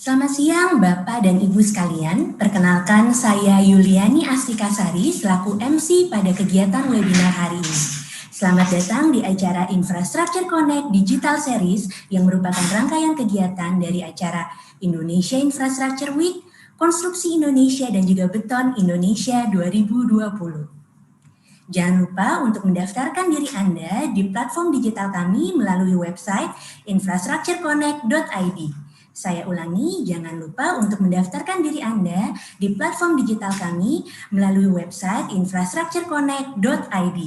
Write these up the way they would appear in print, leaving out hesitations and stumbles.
Selamat siang Bapak dan Ibu sekalian, perkenalkan saya Yuliani Astikasari selaku MC pada kegiatan webinar hari ini. Selamat datang di acara Infrastructure Connect Digital Series yang merupakan rangkaian kegiatan dari acara Indonesia Infrastructure Week, Konstruksi Indonesia dan juga Beton Indonesia 2020. Jangan lupa untuk mendaftarkan diri Anda di platform digital kami melalui website infrastructureconnect.id. Saya ulangi, jangan lupa untuk mendaftarkan diri Anda di platform digital kami melalui website infrastructureconnect.id.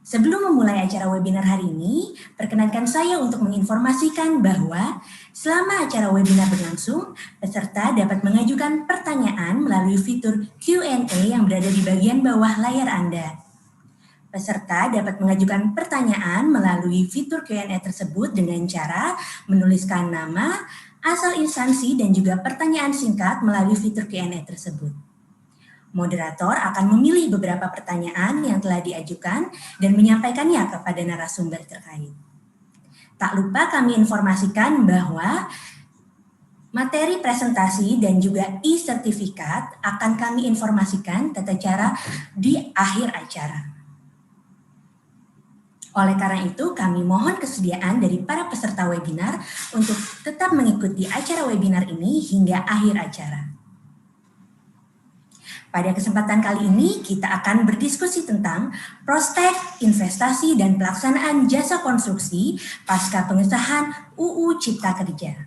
Sebelum memulai acara webinar hari ini, perkenankan saya untuk menginformasikan bahwa selama acara webinar berlangsung, peserta dapat mengajukan pertanyaan melalui fitur Q&A yang berada di bagian bawah layar Anda. Peserta dapat mengajukan pertanyaan melalui fitur Q&A tersebut dengan cara menuliskan nama, asal instansi, dan juga pertanyaan singkat melalui fitur Q&A tersebut. Moderator akan memilih beberapa pertanyaan yang telah diajukan dan menyampaikannya kepada narasumber terkait. Tak lupa kami informasikan bahwa materi presentasi dan juga e-sertifikat akan kami informasikan tata cara di akhir acara. Oleh karena itu, kami mohon kesediaan dari para peserta webinar untuk tetap mengikuti acara webinar ini hingga akhir acara. Pada kesempatan kali ini, kita akan berdiskusi tentang prospek, investasi, dan pelaksanaan jasa konstruksi pasca pengesahan UU Cipta Kerja.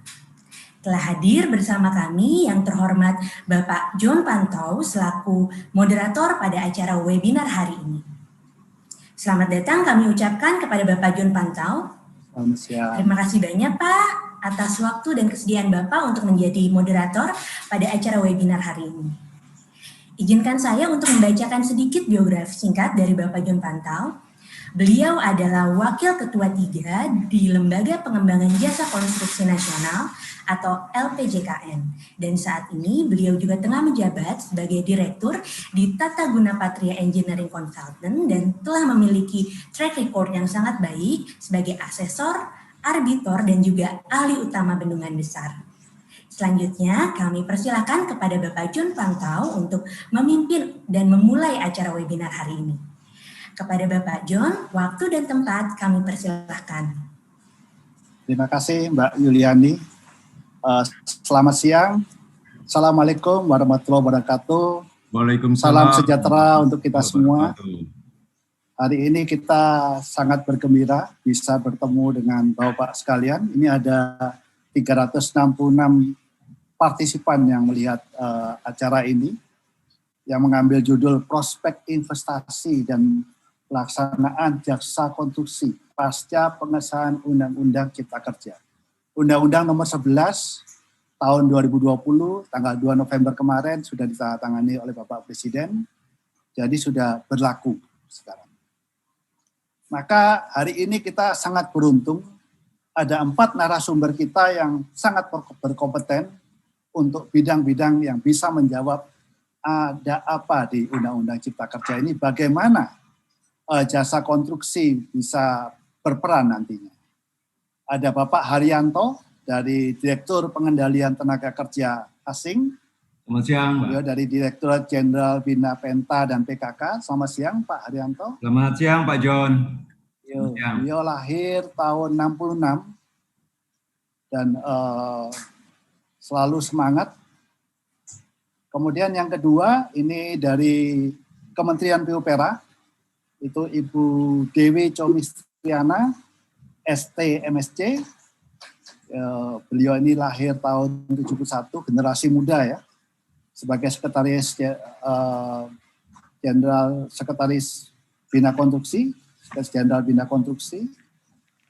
Telah hadir bersama kami yang terhormat Bapak John Pantau selaku moderator pada acara webinar hari ini. Selamat datang kami ucapkan kepada Bapak John Pantau. Selamat siang. Terima kasih banyak Pak atas waktu dan kesediaan Bapak untuk menjadi moderator pada acara webinar hari ini. Izinkan saya untuk membacakan sedikit biografi singkat dari Bapak John Pantau. Beliau adalah Wakil Ketua 3 di Lembaga Pengembangan Jasa Konstruksi Nasional atau LPJKN. Dan saat ini beliau juga tengah menjabat sebagai Direktur di Tata Guna Patria Engineering Consultant dan telah memiliki track record yang sangat baik sebagai asesor, arbitor, dan juga ahli utama bendungan besar. Selanjutnya, kami persilakan kepada Bapak John Pantau untuk memimpin dan memulai acara webinar hari ini. Kepada Bapak John, waktu dan tempat kami persilahkan. Terima kasih Mbak Yuliani. Selamat siang. Assalamualaikum warahmatullahi wabarakatuh. Waalaikumsalam. Salam sejahtera untuk kita semua. Hari ini kita sangat bergembira bisa bertemu dengan Bapak sekalian. Ini ada 366 partisipan yang melihat acara ini yang mengambil judul Prospek Investasi dan Pelaksanaan Jasa Konstruksi pasca pengesahan Undang-Undang Cipta Kerja. Undang-Undang nomor 11 tahun 2020 tanggal 2 November kemarin sudah ditandatangani oleh Bapak Presiden, jadi sudah berlaku sekarang. Maka hari ini kita sangat beruntung ada 4 narasumber kita yang sangat berkompeten untuk bidang-bidang yang bisa menjawab ada apa di Undang-Undang Cipta Kerja ini, bagaimana jasa konstruksi bisa berperan nantinya. Ada Bapak Haryanto dari Direktur Pengendalian Tenaga Kerja Asing. Selamat siang, Pak. Beliau dari Direktorat Jenderal Bina Penta dan PKK. Selamat siang, Pak Haryanto. Selamat siang, Pak John. Beliau lahir tahun 66 dan selalu semangat. Kemudian yang kedua ini dari Kementerian PUPera, itu Ibu Dewi Comistriana, ST MSc. Beliau ini lahir tahun 71, generasi muda ya, sebagai Sekretaris Jenderal Sekretaris Bina Konstruksi, Sekretaris Jenderal Bina Konstruksi,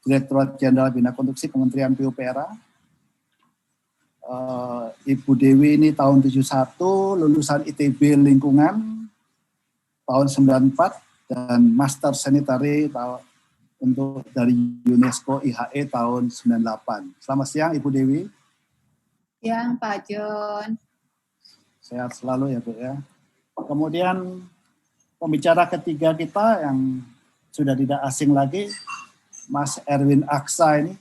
Direktorat Jenderal Bina Konstruksi Kementerian PUPera. Ibu Dewi ini tahun 71, lulusan ITB Lingkungan tahun 94 dan Master Sanitary untuk dari UNESCO IHE tahun 98. Selamat siang Ibu Dewi. Siang Pak John. Sehat selalu ya Bu ya. Kemudian pembicara ketiga kita yang sudah tidak asing lagi, Mas Erwin Aksa ini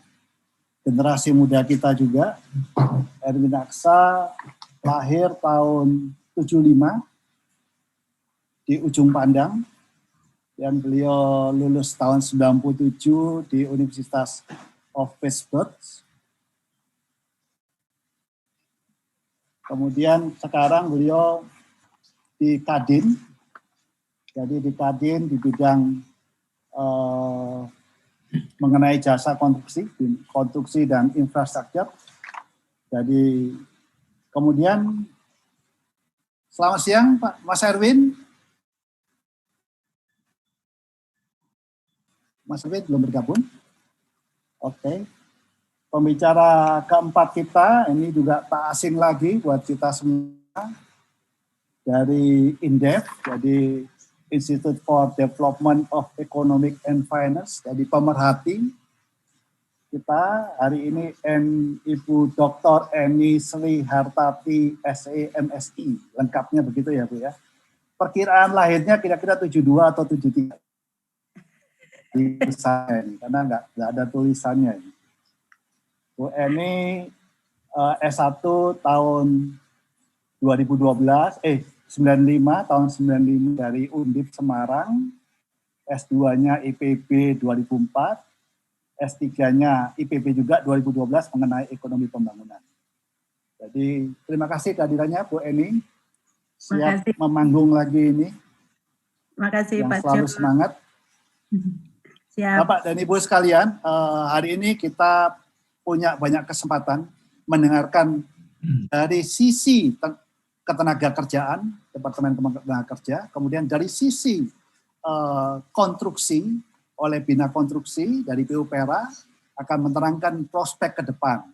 generasi muda kita juga. Erwin Aksa lahir tahun 75 di Ujung Pandang, dan beliau lulus tahun 97 di Universitas of Pittsburgh. Kemudian sekarang beliau di Kadin, jadi di Kadin di bidang mengenai jasa konstruksi dan infrastruktur. Jadi kemudian selamat siang Pak Mas Erwin. Mas Erwin belum bergabung. Oke. Pembicara keempat kita ini juga tak asing lagi buat kita semua, dari INDEF, jadi Institute for Development of Economic and Finance, jadi pemerhati kita hari ini Ibu Dr. Eni Sri Hartati SEMSI, lengkapnya begitu ya Bu ya. Perkiraan lahirnya kira-kira 72 atau 73. Karena nggak ada tulisannya. Bu Eni S1 tahun 95 tahun 95 dari Undip Semarang, S2-nya IPB 2004, S3-nya IPB juga 2012 mengenai ekonomi pembangunan. Jadi terima kasih kehadirannya Bu Eni, siap memanggung lagi ini. Terima kasih yang Pak selalu Jo. Semangat. Siap. Bapak dan Ibu sekalian, hari ini kita punya banyak kesempatan mendengarkan dari sisi ketenaga kerjaan, Departemen Tenaga Kerja, kemudian dari sisi konstruksi oleh Bina Konstruksi dari PUPera akan menerangkan prospek ke depan,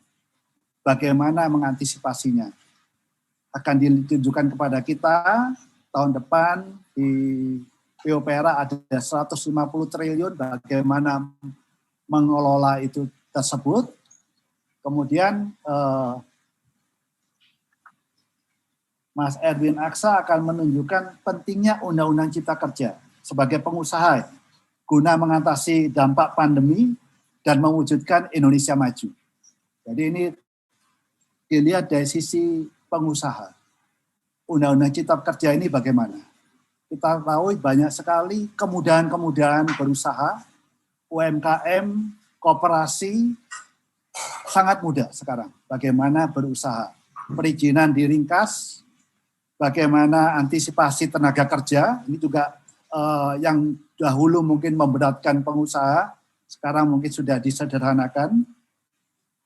bagaimana mengantisipasinya. Akan ditunjukkan kepada kita tahun depan di PUPera ada 150 triliun, bagaimana mengelola itu tersebut. Kemudian Mas Erwin Aksa akan menunjukkan pentingnya Undang-Undang Cipta Kerja sebagai pengusaha guna mengatasi dampak pandemi dan mewujudkan Indonesia maju. Jadi ini dilihat dari sisi pengusaha. Undang-Undang Cipta Kerja ini bagaimana? Kita tahu banyak sekali kemudahan-kemudahan berusaha, UMKM, koperasi, sangat mudah sekarang. Bagaimana berusaha, perizinan diringkas, bagaimana antisipasi tenaga kerja, ini juga yang dahulu mungkin memberatkan pengusaha, sekarang mungkin sudah disederhanakan.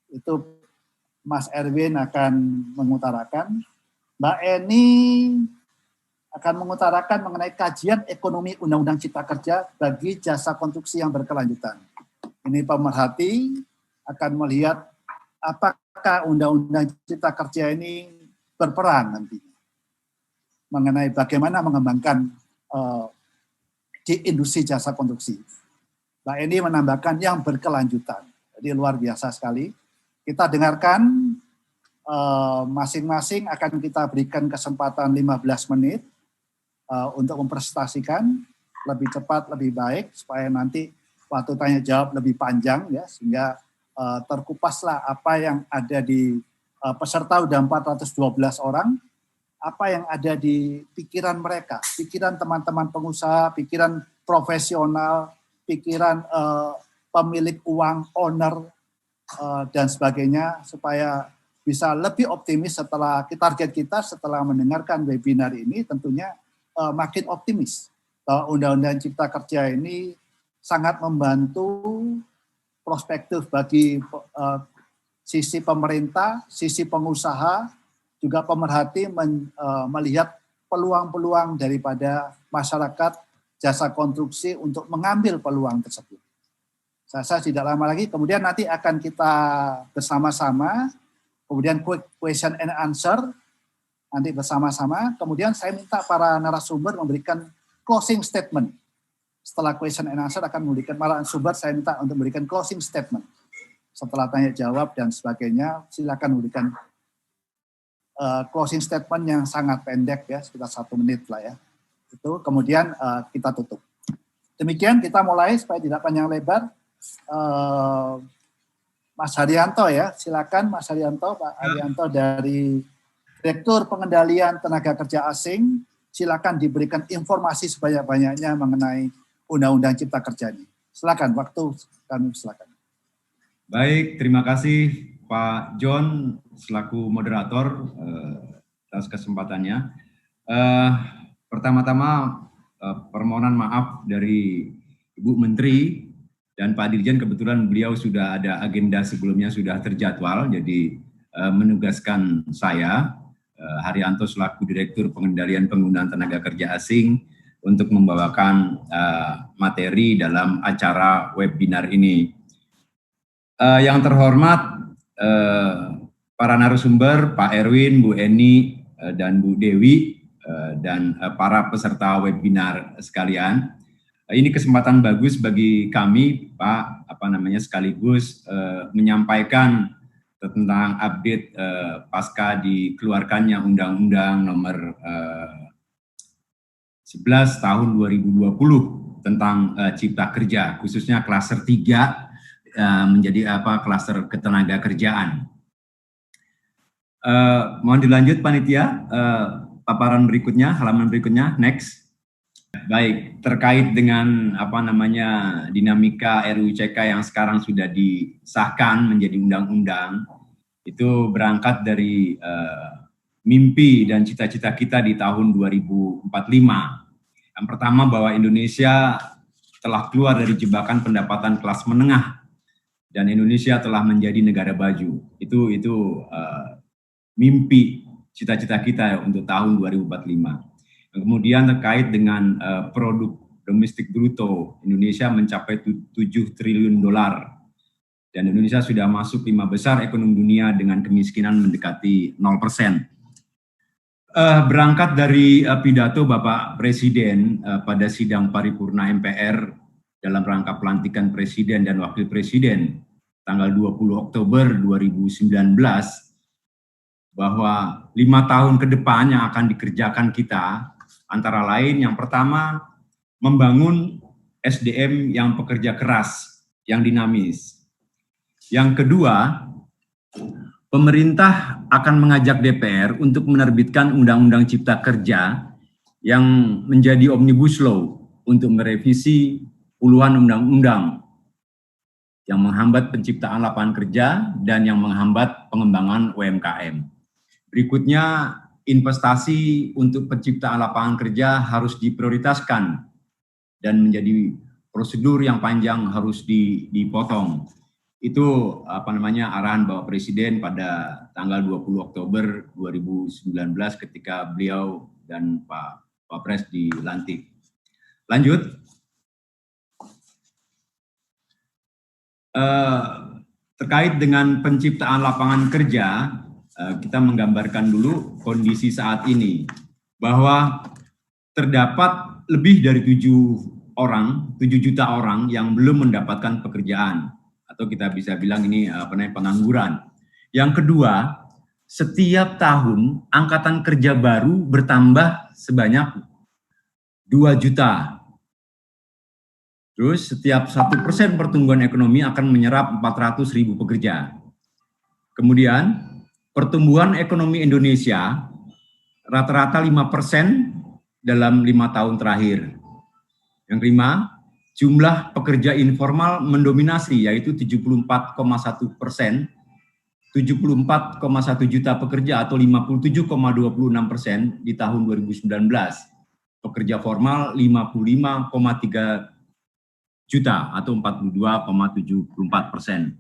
Itu Mas Erwin akan mengutarakan. Mbak Eni akan mengutarakan mengenai kajian ekonomi Undang-Undang Cipta Kerja bagi jasa konstruksi yang berkelanjutan. Ini pemerhati akan melihat apakah Undang-Undang Cipta Kerja ini berperan nanti mengenai bagaimana mengembangkan di industri jasa konstruksi. Mbak Eni menambahkan yang berkelanjutan. Jadi luar biasa sekali. Kita dengarkan masing-masing akan kita berikan kesempatan 15 menit untuk mempresentasikan lebih cepat, lebih baik, supaya nanti waktu tanya jawab lebih panjang ya, sehingga terkupaslah apa yang ada di peserta udah 412 orang, apa yang ada di pikiran mereka, pikiran teman-teman pengusaha, pikiran profesional, pikiran pemilik uang, owner, dan sebagainya, supaya bisa lebih optimis setelah target kita setelah mendengarkan webinar ini, tentunya makin optimis bahwa Undang-Undang Cipta Kerja ini sangat membantu prospektif bagi sisi pemerintah, sisi pengusaha, juga pemerhati melihat peluang-peluang daripada masyarakat jasa konstruksi untuk mengambil peluang tersebut. Saya tidak lama lagi, kemudian nanti akan kita bersama-sama, kemudian quick question and answer, nanti bersama-sama, kemudian saya minta para narasumber memberikan closing statement. Setelah question and answer akan memberikan para narasumber, saya minta untuk memberikan closing statement. Setelah tanya jawab dan sebagainya, silakan memberikan closing statement yang sangat pendek ya, sekitar 1 menit lah ya. Itu kemudian kita tutup. Demikian kita mulai supaya tidak panjang lebar. Mas Haryanto ya, silakan Mas Haryanto, Pak Haryanto dari Direktur Pengendalian Tenaga Kerja Asing, silakan diberikan informasi sebanyak-banyaknya mengenai Undang-Undang Cipta Kerja ini. Silakan, waktu kami silakan. Baik, terima kasih Pak John selaku moderator atas kesempatannya. Pertama-tama permohonan maaf dari Ibu Menteri dan Pak Dirjen, kebetulan beliau sudah ada agenda sebelumnya sudah terjadwal, jadi menugaskan saya, Haryanto selaku Direktur Pengendalian Penggunaan Tenaga Kerja Asing untuk membawakan materi dalam acara webinar ini. Yang terhormat para narasumber, Pak Erwin, Bu Eni, dan Bu Dewi, dan para peserta webinar sekalian. Ini kesempatan bagus bagi kami, Pak, sekaligus menyampaikan tentang update pasca dikeluarkannya Undang-Undang Nomor 11 Tahun 2020 tentang Cipta Kerja, khususnya klaster 3 menjadi klaster ketenaga kerjaan. Mohon dilanjut panitia, paparan berikutnya, halaman berikutnya, next. Baik, terkait dengan dinamika RUU CK yang sekarang sudah disahkan menjadi undang-undang, itu berangkat dari mimpi dan cita-cita kita di tahun 2045. Yang pertama, bahwa Indonesia telah keluar dari jebakan pendapatan kelas menengah dan Indonesia telah menjadi negara baju. Itu mimpi cita-cita kita untuk tahun 2045. Kemudian terkait dengan produk domestik bruto, Indonesia mencapai 7 triliun dolar. Dan Indonesia sudah masuk 5 besar ekonomi dunia dengan kemiskinan mendekati 0%. Berangkat dari pidato Bapak Presiden pada sidang paripurna MPR dalam rangka pelantikan Presiden dan Wakil Presiden tanggal 20 Oktober 2019, bahwa 5 tahun ke depan yang akan dikerjakan kita, antara lain yang pertama, membangun SDM yang pekerja keras, yang dinamis. Yang kedua, pemerintah akan mengajak DPR untuk menerbitkan Undang-Undang Cipta Kerja yang menjadi Omnibus Law untuk merevisi puluhan undang-undang yang menghambat penciptaan lapangan kerja dan yang menghambat pengembangan UMKM. Berikutnya, investasi untuk penciptaan lapangan kerja harus diprioritaskan dan menjadi prosedur yang panjang harus dipotong. Itu arahan Bapak Presiden pada tanggal 20 Oktober 2019 ketika beliau dan Pak Pres dilantik. Lanjut. Terkait dengan penciptaan lapangan kerja, kita menggambarkan dulu kondisi saat ini, bahwa terdapat lebih dari 7 juta orang yang belum mendapatkan pekerjaan, atau kita bisa bilang ini pengangguran. Yang kedua, setiap tahun angkatan kerja baru bertambah sebanyak 2 juta. Terus setiap 1% pertumbuhan ekonomi akan menyerap 400.000 pekerja. Kemudian pertumbuhan ekonomi Indonesia rata-rata 5% dalam 5 tahun terakhir. Yang kelima, jumlah pekerja informal mendominasi, yaitu 74,1%, 74,1 juta pekerja atau 57,26% di tahun 2019. Pekerja formal 55,3 juta atau 42,74%.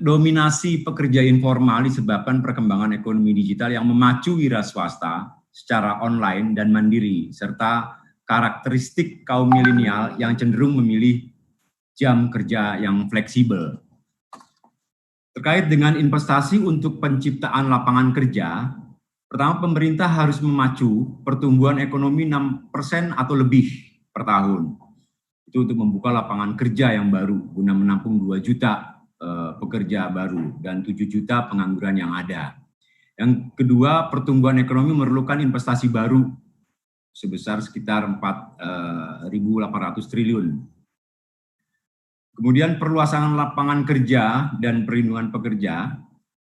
Dominasi pekerja informal disebabkan perkembangan ekonomi digital yang memacu wira swasta secara online dan mandiri, serta karakteristik kaum milenial yang cenderung memilih jam kerja yang fleksibel. Terkait dengan investasi untuk penciptaan lapangan kerja, pertama, pemerintah harus memacu pertumbuhan ekonomi 6% atau lebih per tahun. Itu untuk membuka lapangan kerja yang baru guna menampung 2 juta pekerja baru dan 7 juta pengangguran yang ada. Yang kedua, pertumbuhan ekonomi memerlukan investasi baru sebesar sekitar 4.800 triliun. Kemudian perluasan lapangan kerja dan perlindungan pekerja.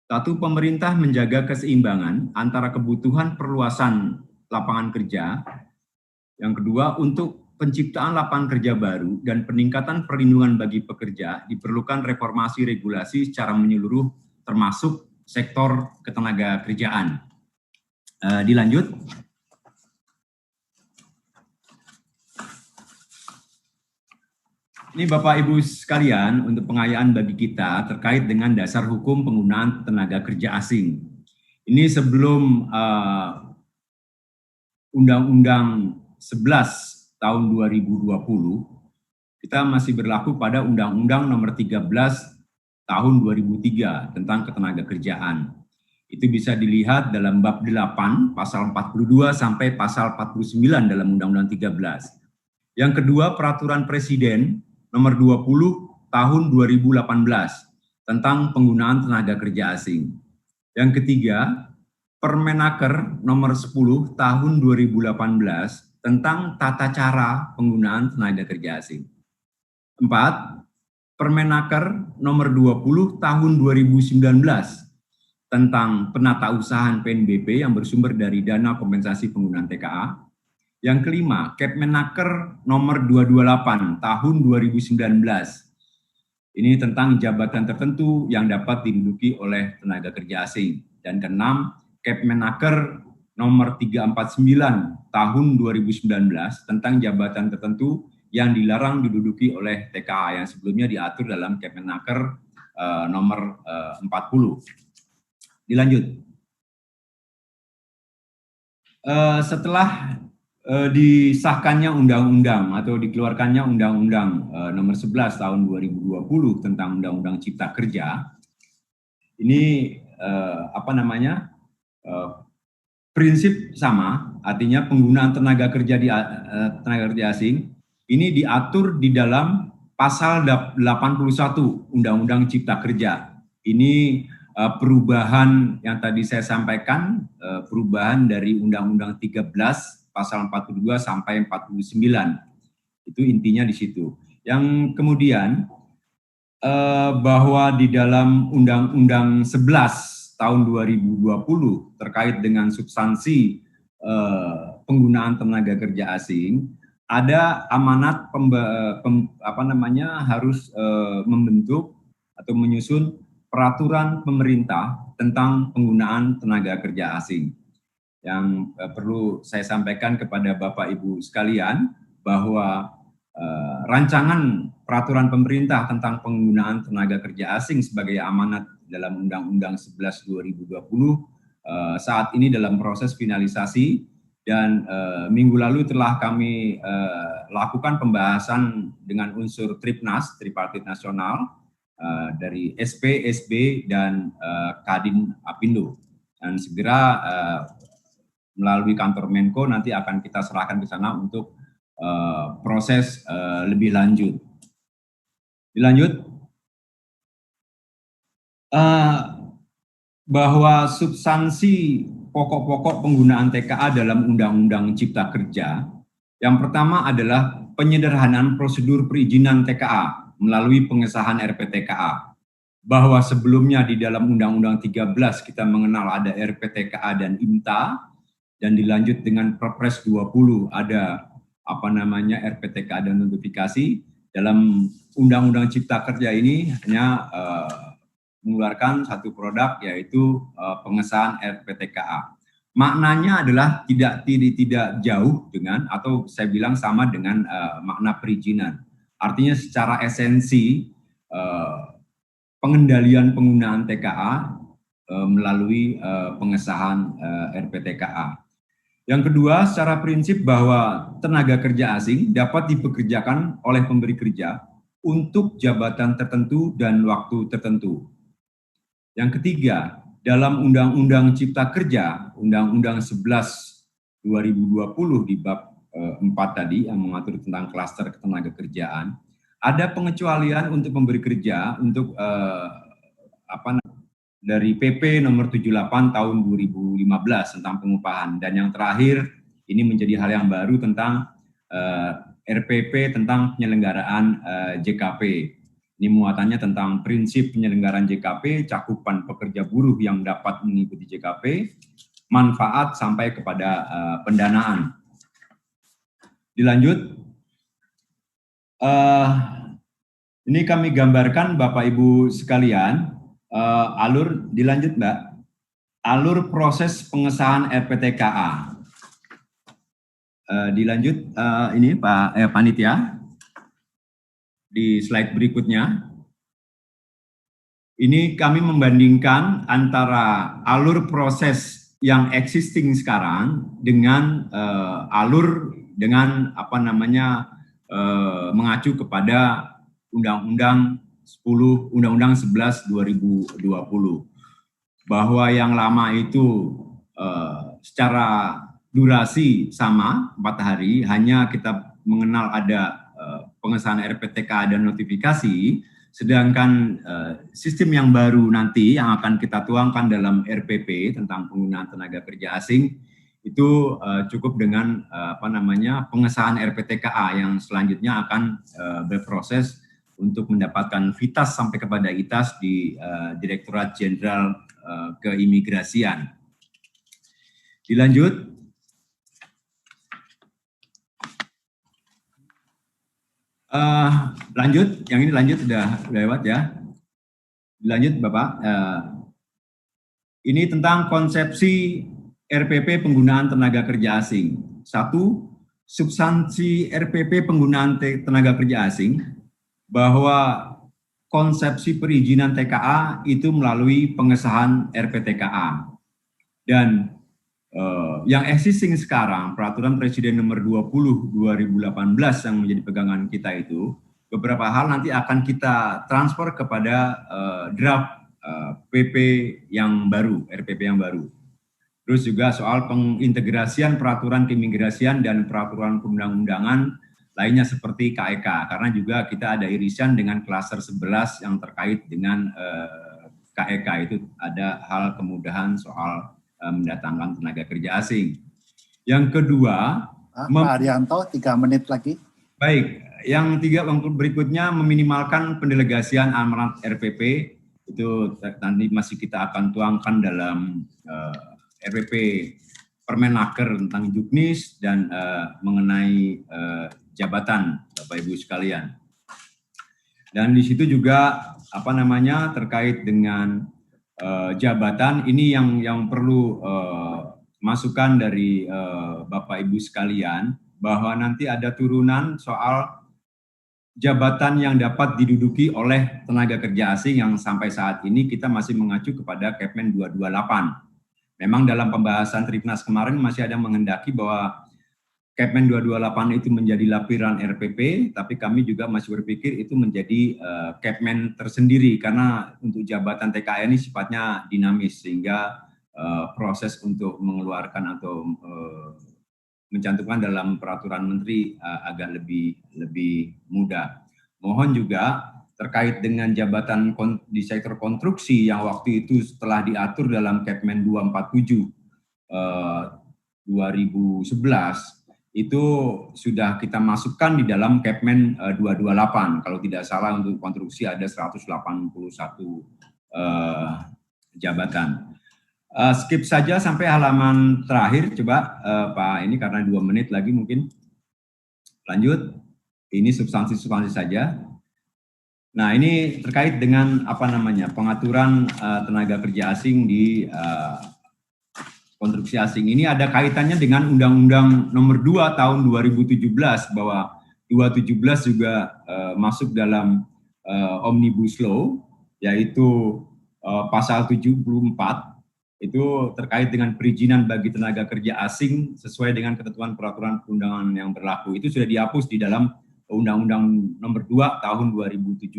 Satu, pemerintah menjaga keseimbangan antara kebutuhan perluasan lapangan kerja. Yang kedua, untuk penciptaan lapangan kerja baru dan peningkatan perlindungan bagi pekerja, diperlukan reformasi regulasi secara menyeluruh termasuk sektor ketenaga kerjaan. Dilanjut. Ini Bapak Ibu sekalian untuk pengayaan bagi kita terkait dengan dasar hukum penggunaan tenaga kerja asing. Ini sebelum Undang-Undang 11 tahun 2020, kita masih berlaku pada Undang-Undang nomor 13 tahun 2003 tentang ketenaga kerjaan. Itu bisa dilihat dalam bab 8, pasal 42 sampai pasal 49 dalam Undang-Undang 13. Yang kedua, Peraturan Presiden nomor 20 tahun 2018 tentang penggunaan tenaga kerja asing. Yang ketiga, Permenaker nomor 10 tahun 2018 tentang tata cara penggunaan tenaga kerja asing. 4, Permenaker nomor 20 tahun 2019 tentang penatausahaan PNBP yang bersumber dari dana kompensasi penggunaan TKA. Yang kelima, Kepmenaker nomor 228 tahun 2019. Ini tentang jabatan tertentu yang dapat diduduki oleh tenaga kerja asing. Dan keenam, Kepmenaker nomor 349 tahun 2019 tentang jabatan tertentu yang dilarang diduduki oleh TKA yang sebelumnya diatur dalam Kepmenaker nomor 40. Dilanjut. Setelah disahkannya undang-undang atau dikeluarkannya undang-undang nomor 11 tahun 2020 tentang undang-undang Cipta Kerja, ini prinsip sama, artinya penggunaan tenaga kerja asing ini diatur di dalam pasal 81 Undang-Undang Cipta Kerja. Ini perubahan yang tadi saya sampaikan, perubahan dari Undang-Undang 13 pasal 42 sampai 49. Itu intinya di situ. Yang kemudian bahwa di dalam Undang-Undang 11 tahun 2020 terkait dengan substansi penggunaan tenaga kerja asing, ada amanat harus membentuk atau menyusun peraturan pemerintah tentang penggunaan tenaga kerja asing. Yang perlu saya sampaikan kepada Bapak Ibu sekalian bahwa rancangan peraturan pemerintah tentang penggunaan tenaga kerja asing sebagai amanat dalam Undang-Undang 11 2020 saat ini dalam proses finalisasi dan minggu lalu telah kami lakukan pembahasan dengan unsur Tripnas, Tripartit Nasional, dari SP, SB, dan Kadin Apindo. Dan segera melalui kantor Menko nanti akan kita serahkan ke sana untuk proses lebih lanjut. Dilanjut. Bahwa substansi pokok-pokok penggunaan TKA dalam Undang-Undang Cipta Kerja, yang pertama adalah penyederhanaan prosedur perizinan TKA melalui pengesahan RPTKA. Bahwa sebelumnya di dalam Undang-Undang 13 kita mengenal ada RPTKA dan IMTA, dan dilanjut dengan Perpres 20 ada RPTKA dan notifikasi. Dalam Undang-Undang Cipta Kerja ini hanya mengeluarkan satu produk, yaitu pengesahan RPTKA. Maknanya adalah tidak jauh dengan, atau saya bilang sama dengan makna perizinan. Artinya secara esensi pengendalian penggunaan TKA melalui pengesahan RPTKA. Yang kedua, secara prinsip bahwa tenaga kerja asing dapat dipekerjakan oleh pemberi kerja untuk jabatan tertentu dan waktu tertentu. Yang ketiga, dalam Undang-Undang Cipta Kerja, Undang-Undang 11 2020 di bab 4 tadi yang mengatur tentang klaster ketenaga kerjaan, ada pengecualian untuk pemberi kerja untuk dari PP nomor 78 tahun 2015 tentang pengupahan, dan yang terakhir ini menjadi hal yang baru tentang RPP tentang penyelenggaraan JKP. Ini muatannya tentang prinsip penyelenggaraan JKP, cakupan pekerja buruh yang dapat mengikuti JKP, manfaat sampai kepada pendanaan. Dilanjut, ini kami gambarkan Bapak Ibu sekalian, alur, dilanjut Mbak, alur proses pengesahan RPTKA. Dilanjut ini Pak Panitia, di slide berikutnya. Ini kami membandingkan antara alur proses yang existing sekarang dengan alur dengan mengacu kepada Undang-Undang 11 2020, bahwa yang lama itu secara durasi sama 4 hari, hanya kita mengenal ada pengesahan RPTK dan notifikasi, sedangkan sistem yang baru nanti yang akan kita tuangkan dalam RPP tentang penggunaan tenaga kerja asing itu cukup dengan pengesahan RPTKA yang selanjutnya akan berproses untuk mendapatkan vitas sampai kepada ITAS di Direktorat Jenderal Keimigrasian. Dilanjut. Lanjut, yang ini lanjut sudah lewat ya. Lanjut Bapak. Ini tentang konsepsi RPP penggunaan tenaga kerja asing. 1. Substansi RPP penggunaan tenaga kerja asing, bahwa konsepsi perizinan TKA itu melalui pengesahan RPTKA. Dan yang existing sekarang, Peraturan Presiden Nomor 20 2018 yang menjadi pegangan kita itu, beberapa hal nanti akan kita transfer kepada draft PP yang baru, RPP yang baru. Terus juga soal pengintegrasian peraturan keimigrasian dan peraturan perundang-undangan lainnya seperti KEK, karena juga kita ada irisan dengan klaster 11 yang terkait dengan KEK, itu ada hal kemudahan soal mendatangkan tenaga kerja asing. Yang kedua, Pak Arianto, 3 menit lagi. Baik, yang berikutnya meminimalkan pendelegasian amanat RPP, itu nanti masih kita akan tuangkan dalam RPP Permenaker tentang Juknis dan mengenai jabatan Bapak Ibu sekalian. Dan di situ juga terkait dengan jabatan ini yang perlu masukan dari Bapak Ibu sekalian, bahwa nanti ada turunan soal jabatan yang dapat diduduki oleh tenaga kerja asing yang sampai saat ini kita masih mengacu kepada Kepmen 228. Memang dalam pembahasan Tripnas kemarin masih ada menghendaki bahwa Kepmen 228 itu menjadi lapiran RPP, tapi kami juga masih berpikir itu menjadi Kepmen tersendiri, karena untuk jabatan TKA ini sifatnya dinamis, sehingga proses untuk mengeluarkan atau mencantumkan dalam peraturan menteri agak lebih mudah. Mohon juga terkait dengan jabatan di sektor konstruksi yang waktu itu setelah diatur dalam Kepmen 247 2011, itu sudah kita masukkan di dalam Kepmen 228. Kalau tidak salah untuk konstruksi ada 181 jabatan. Skip saja sampai halaman terakhir, coba Pak, ini karena 2 menit lagi mungkin. Lanjut, ini substansi-substansi saja. Nah, ini terkait dengan pengaturan tenaga kerja asing di konstruksi asing. Ini ada kaitannya dengan Undang-Undang Nomor 2 Tahun 2017, bahwa 2017 juga masuk dalam Omnibus Law, yaitu pasal 74, itu terkait dengan perizinan bagi tenaga kerja asing sesuai dengan ketentuan peraturan perundangan yang berlaku. Itu sudah dihapus di dalam Undang-Undang Nomor 2 Tahun 2017.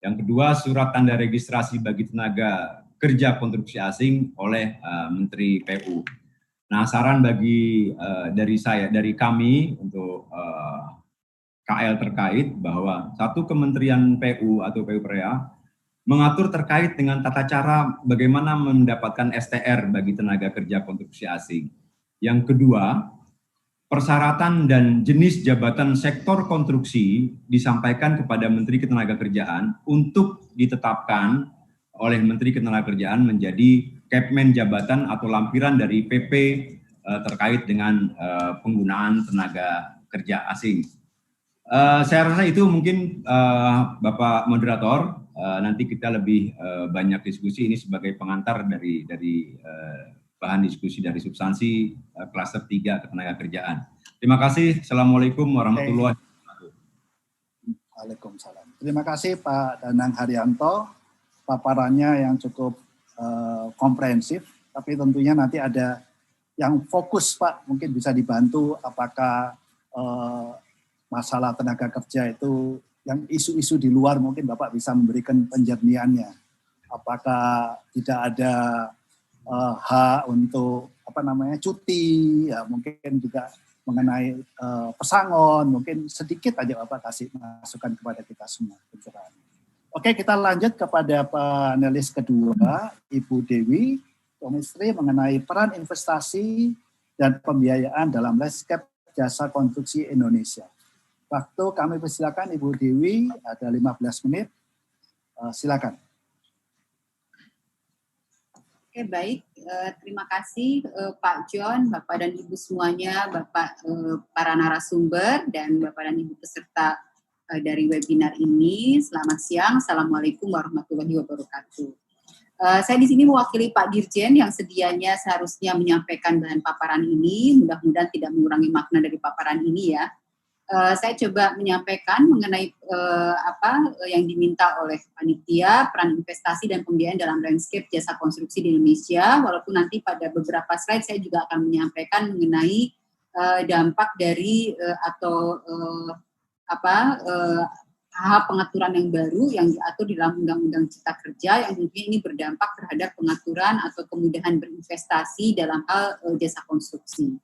Yang kedua, surat tanda registrasi bagi tenaga kerja konstruksi asing oleh Menteri PU. Nah, saran dari kami untuk KL terkait bahwa satu, Kementerian PU atau PUPRA mengatur terkait dengan tata cara bagaimana mendapatkan STR bagi tenaga kerja konstruksi asing. Yang kedua, persyaratan dan jenis jabatan sektor konstruksi disampaikan kepada Menteri Ketenagakerjaan untuk ditetapkan oleh Menteri Ketenagakerjaan menjadi Kepmen jabatan atau lampiran dari PP terkait dengan penggunaan tenaga kerja asing. Saya rasa itu mungkin Bapak Moderator, nanti kita lebih banyak diskusi ini sebagai pengantar dari bahan diskusi dari substansi klaster 3 ketenagakerjaan. Terima kasih. Assalamualaikum warahmatullahi wabarakatuh. Waalaikumsalam. Terima kasih Pak Danang Haryanto, paparannya yang cukup komprehensif, tapi tentunya nanti ada yang fokus Pak, mungkin bisa dibantu apakah masalah tenaga kerja itu yang isu-isu di luar mungkin Bapak bisa memberikan penjernihannya. Apakah tidak ada hak untuk cuti, ya mungkin juga mengenai pesangon, mungkin sedikit aja Bapak kasih masukan kepada kita semua. Oke, kita lanjut kepada panelis kedua, Ibu Dewi Tomistri, mengenai peran investasi dan pembiayaan dalam landscape jasa konstruksi Indonesia. Waktu kami persilakan Ibu Dewi, ada 15 menit. Silakan. Oke, baik. Terima kasih Pak John, Bapak dan Ibu semuanya, Bapak para narasumber, dan Bapak dan Ibu peserta dari webinar ini. Selamat siang. Assalamualaikum warahmatullahi wabarakatuh. Saya di sini mewakili Pak Dirjen yang sedianya seharusnya menyampaikan bahan paparan ini. Mudah-mudahan tidak mengurangi makna dari paparan ini ya. Saya coba menyampaikan mengenai apa yang diminta oleh panitia, peran investasi dan pembiayaan dalam landscape jasa konstruksi di Indonesia. Walaupun nanti pada beberapa slide saya juga akan menyampaikan mengenai dampak dari hal pengaturan yang baru yang diatur di dalam Undang-Undang Cipta Kerja yang mungkin ini berdampak terhadap pengaturan atau kemudahan berinvestasi dalam hal jasa konstruksi.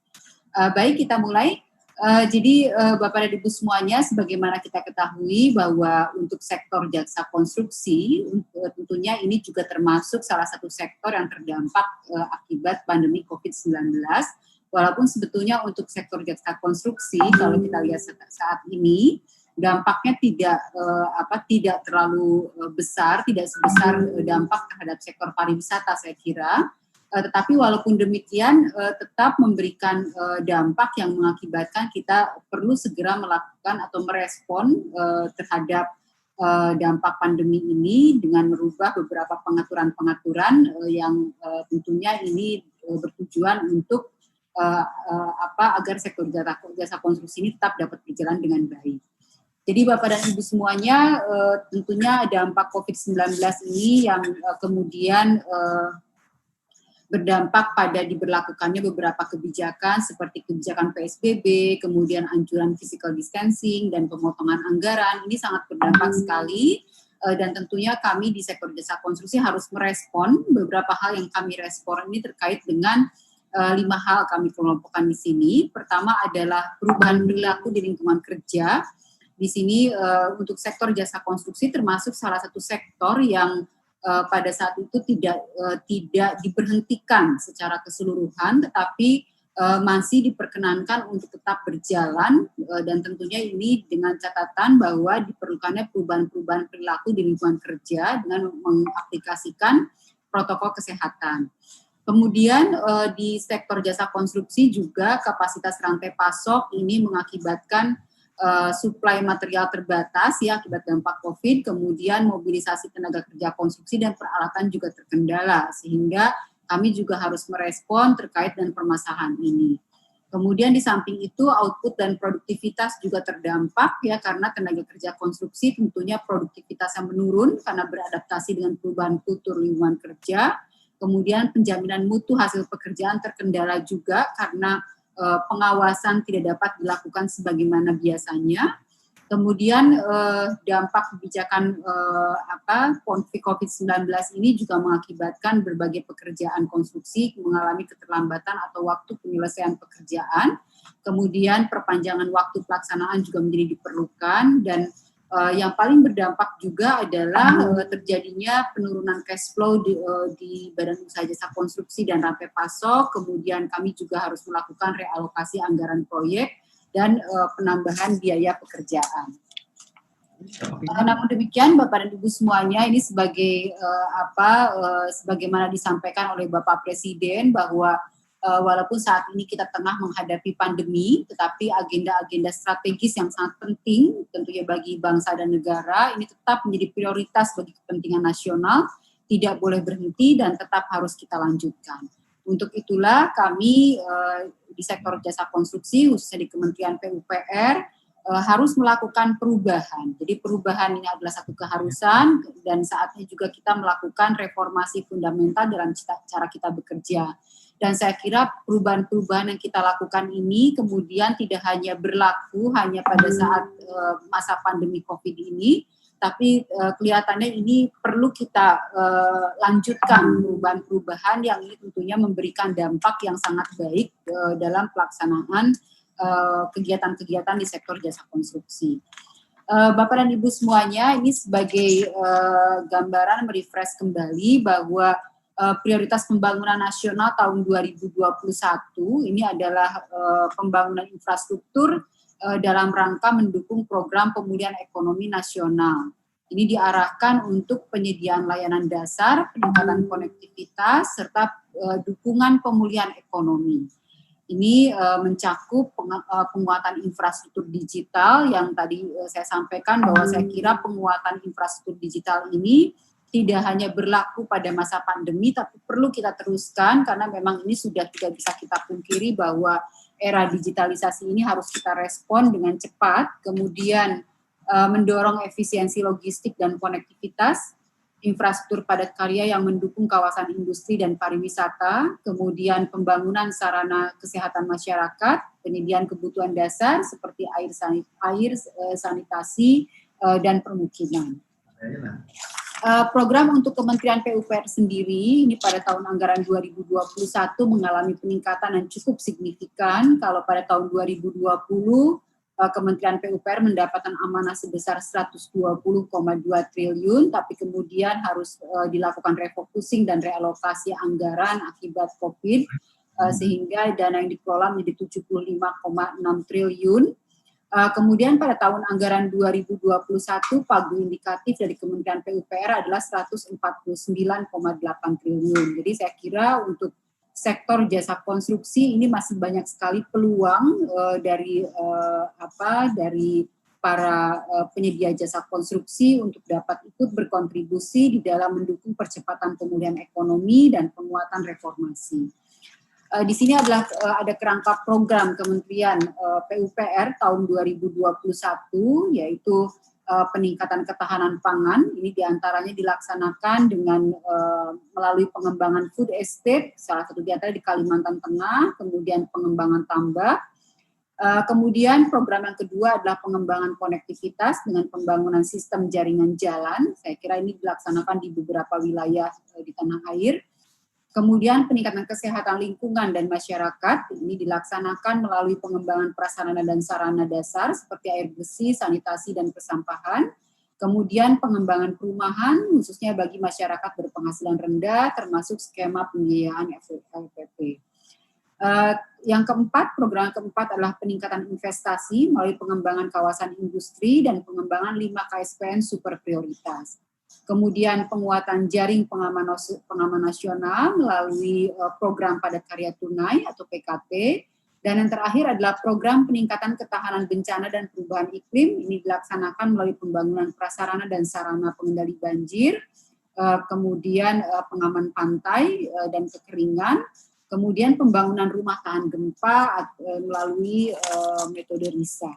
Baik, kita mulai. Jadi Bapak dan Ibu semuanya, sebagaimana kita ketahui bahwa untuk sektor jasa konstruksi tentunya ini juga termasuk salah satu sektor yang terdampak akibat pandemi COVID-19. Walaupun sebetulnya untuk sektor jasa konstruksi kalau kita lihat saat ini dampaknya tidak terlalu besar, tidak sebesar dampak terhadap sektor pariwisata saya kira. Tetapi walaupun demikian tetap memberikan dampak yang mengakibatkan kita perlu segera melakukan atau merespon terhadap dampak pandemi ini dengan merubah beberapa pengaturan-pengaturan yang tentunya ini bertujuan untuk agar sektor jasa konstruksi ini tetap dapat berjalan dengan baik. Jadi Bapak dan Ibu semuanya tentunya dampak COVID-19 ini yang kemudian berdampak pada diberlakukannya beberapa kebijakan seperti kebijakan PSBB, kemudian anjuran physical distancing, dan pemotongan anggaran. Ini sangat berdampak sekali dan tentunya kami di sektor jasa konstruksi harus merespon. Beberapa hal yang kami respon ini terkait dengan 5 hal kami kelompokkan di sini. Pertama adalah perubahan perilaku di lingkungan kerja. Di sini untuk sektor jasa konstruksi termasuk salah satu sektor yang pada saat itu tidak diberhentikan secara keseluruhan, tetapi masih diperkenankan untuk tetap berjalan dan tentunya ini dengan catatan bahwa diperlukannya perubahan-perubahan perilaku di lingkungan kerja dengan mengaplikasikan protokol kesehatan. Kemudian di sektor jasa konstruksi juga kapasitas rantai pasok ini mengakibatkan suplai material terbatas ya akibat dampak COVID, kemudian mobilisasi tenaga kerja konstruksi dan peralatan juga terkendala sehingga kami juga harus merespon terkait dengan permasalahan ini. Kemudian di samping itu output dan produktivitas juga terdampak ya karena tenaga kerja konstruksi tentunya produktivitasnya menurun karena beradaptasi dengan perubahan kultur lingkungan kerja. Kemudian penjaminan mutu hasil pekerjaan terkendala juga karena pengawasan tidak dapat dilakukan sebagaimana biasanya. Kemudian dampak kebijakan COVID-19 ini juga mengakibatkan berbagai pekerjaan konstruksi mengalami keterlambatan atau waktu penyelesaian pekerjaan. Kemudian perpanjangan waktu pelaksanaan juga menjadi diperlukan dan Yang paling berdampak juga adalah terjadinya penurunan cash flow di Badan Usaha Jasa Konstruksi dan rantai pasok. Kemudian kami juga harus melakukan realokasi anggaran proyek dan penambahan biaya pekerjaan. Namun demikian, Bapak dan Ibu semuanya, ini sebagai sebagaimana disampaikan oleh Bapak Presiden bahwa walaupun saat ini kita tengah menghadapi pandemi, tetapi agenda-agenda strategis yang sangat penting tentunya bagi bangsa dan negara ini tetap menjadi prioritas bagi kepentingan nasional, tidak boleh berhenti dan tetap harus kita lanjutkan. Untuk itulah kami di sektor jasa konstruksi, khususnya di Kementerian PUPR, harus melakukan perubahan. Jadi perubahan ini adalah satu keharusan dan saatnya juga kita melakukan reformasi fundamental dalam cara kita bekerja. Dan saya kira perubahan-perubahan yang kita lakukan ini kemudian tidak hanya berlaku hanya pada saat masa pandemi COVID ini, tapi kelihatannya ini perlu kita lanjutkan perubahan-perubahan yang ini tentunya memberikan dampak yang sangat baik dalam pelaksanaan kegiatan-kegiatan di sektor jasa konstruksi. Bapak dan Ibu semuanya, ini sebagai gambaran merefresh kembali bahwa prioritas pembangunan nasional tahun 2021 ini adalah pembangunan infrastruktur dalam rangka mendukung program pemulihan ekonomi nasional. Ini diarahkan untuk penyediaan layanan dasar, peningkatan konektivitas, serta dukungan pemulihan ekonomi. Ini mencakup penguatan infrastruktur digital yang tadi saya sampaikan bahwa saya kira penguatan infrastruktur digital ini tidak hanya berlaku pada masa pandemi, tapi perlu kita teruskan karena memang ini sudah tidak bisa kita pungkiri bahwa era digitalisasi ini harus kita respon dengan cepat, kemudian mendorong efisiensi logistik dan konektivitas, infrastruktur padat karya yang mendukung kawasan industri dan pariwisata, kemudian pembangunan sarana kesehatan masyarakat, penyediaan kebutuhan dasar seperti air sanitasi, dan permukiman. Program untuk Kementerian PUPR sendiri ini pada tahun anggaran 2021 mengalami peningkatan yang cukup signifikan. Kalau pada tahun 2020 Kementerian PUPR mendapatkan amanah sebesar 120,2 triliun, tapi kemudian harus dilakukan refocusing dan realokasi anggaran akibat COVID, sehingga dana yang dikelola menjadi 75,6 triliun. Kemudian pada tahun anggaran 2021 pagu indikatif dari Kementerian PUPR adalah 149,8 triliun. Jadi saya kira untuk sektor jasa konstruksi ini masih banyak sekali peluang dari para penyedia jasa konstruksi untuk dapat ikut berkontribusi di dalam mendukung percepatan pemulihan ekonomi dan penguatan reformasi. Di sini adalah ada kerangka program Kementerian PUPR tahun 2021, yaitu peningkatan ketahanan pangan. Ini diantaranya dilaksanakan dengan melalui pengembangan food estate, salah satu diantara di Kalimantan Tengah, kemudian pengembangan tambak. Kemudian program yang kedua adalah pengembangan konektivitas dengan pembangunan sistem jaringan jalan. Saya kira ini dilaksanakan di beberapa wilayah di tanah air. Kemudian peningkatan kesehatan lingkungan dan masyarakat ini dilaksanakan melalui pengembangan prasarana dan sarana dasar seperti air bersih, sanitasi, dan persampahan. Kemudian pengembangan perumahan khususnya bagi masyarakat berpenghasilan rendah termasuk skema pembiayaan FPP. Yang keempat, program keempat adalah peningkatan investasi melalui pengembangan kawasan industri dan pengembangan 5 KSPN super prioritas. Kemudian penguatan jaring pengaman nasional melalui program padat karya tunai atau PKT. Dan yang terakhir adalah program peningkatan ketahanan bencana dan perubahan iklim. Ini dilaksanakan melalui pembangunan prasarana dan sarana pengendali banjir, kemudian pengaman pantai dan kekeringan, kemudian pembangunan rumah tahan gempa melalui metode RISA.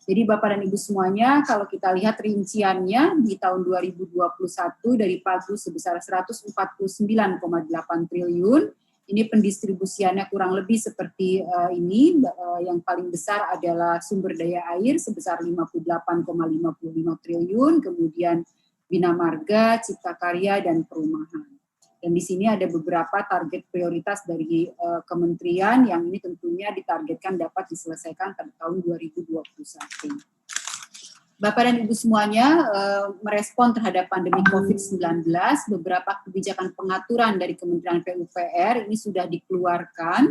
Jadi Bapak dan Ibu semuanya, kalau kita lihat rinciannya di tahun 2021 dari pagu sebesar 149,8 triliun, ini pendistribusiannya kurang lebih seperti ini. Yang paling besar adalah sumber daya air sebesar 58,55 triliun, kemudian Bina Marga, Cipta Karya, dan Perumahan. Dan di sini ada beberapa target prioritas dari kementerian yang ini tentunya ditargetkan dapat diselesaikan pada tahun 2021. Bapak dan Ibu semuanya, merespon terhadap pandemi COVID-19, beberapa kebijakan pengaturan dari Kementerian PUPR ini sudah dikeluarkan.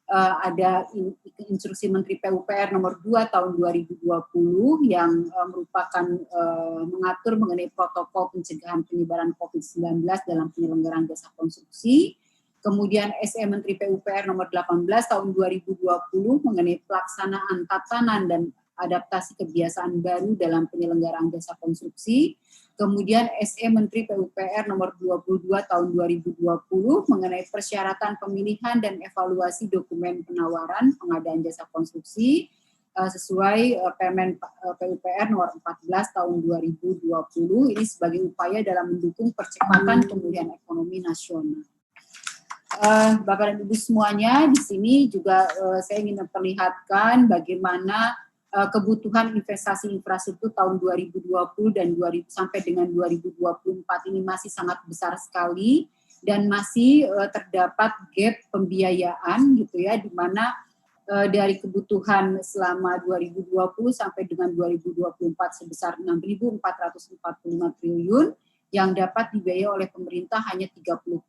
Ada instruksi Menteri PUPR nomor 2 tahun 2020 yang merupakan mengatur mengenai protokol pencegahan penyebaran COVID-19 dalam penyelenggaraan jasa konstruksi. Kemudian SE Menteri PUPR nomor 18 tahun 2020 mengenai pelaksanaan tatanan dan adaptasi kebiasaan baru dalam penyelenggaraan jasa konstruksi. Kemudian SE Menteri PUPR nomor 22 tahun 2020 mengenai persyaratan pemilihan dan evaluasi dokumen penawaran pengadaan jasa konstruksi sesuai Permen PUPR nomor 14 tahun 2020. Ini sebagai upaya dalam mendukung percepatan pemulihan ekonomi nasional. Bapak dan Ibu semuanya, di sini juga saya ingin memperlihatkan bagaimana kebutuhan investasi infrastruktur tahun 2020 dan sampai dengan 2024 ini masih sangat besar sekali dan masih terdapat gap pembiayaan gitu ya, di mana dari kebutuhan selama 2020 sampai dengan 2024 sebesar 6.445 triliun yang dapat dibiayai oleh pemerintah hanya 37%.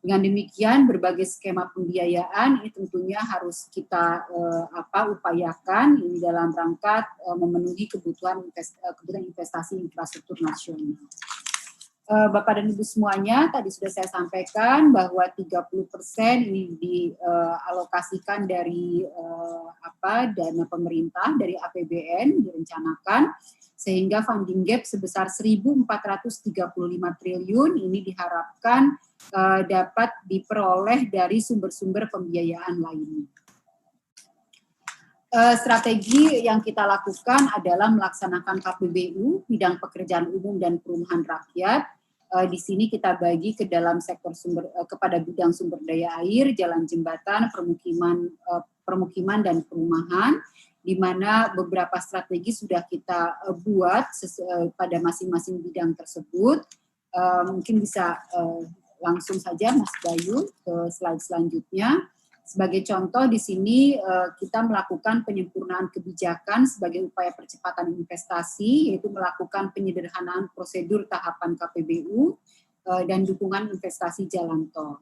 Dengan demikian, berbagai skema pembiayaan ini tentunya harus kita upayakan ini dalam rangka memenuhi kebutuhan investasi infrastruktur nasional. Bapak dan Ibu semuanya, tadi sudah saya sampaikan bahwa 30% ini dialokasikan dari dana pemerintah dari APBN direncanakan, sehingga funding gap sebesar 1.435 triliun ini diharapkan dapat diperoleh dari sumber-sumber pembiayaan lainnya. Strategi yang kita lakukan adalah melaksanakan KPBU, bidang pekerjaan umum dan perumahan rakyat. Di sini kita bagi ke dalam sektor kepada bidang sumber daya air, jalan jembatan, permukiman dan perumahan, di mana beberapa strategi sudah kita buat pada masing-masing bidang tersebut. Mungkin bisa langsung saja Mas Bayu ke slide selanjutnya. Sebagai contoh di sini kita melakukan penyempurnaan kebijakan sebagai upaya percepatan investasi, yaitu melakukan penyederhanaan prosedur tahapan KPBU dan dukungan investasi jalan tol.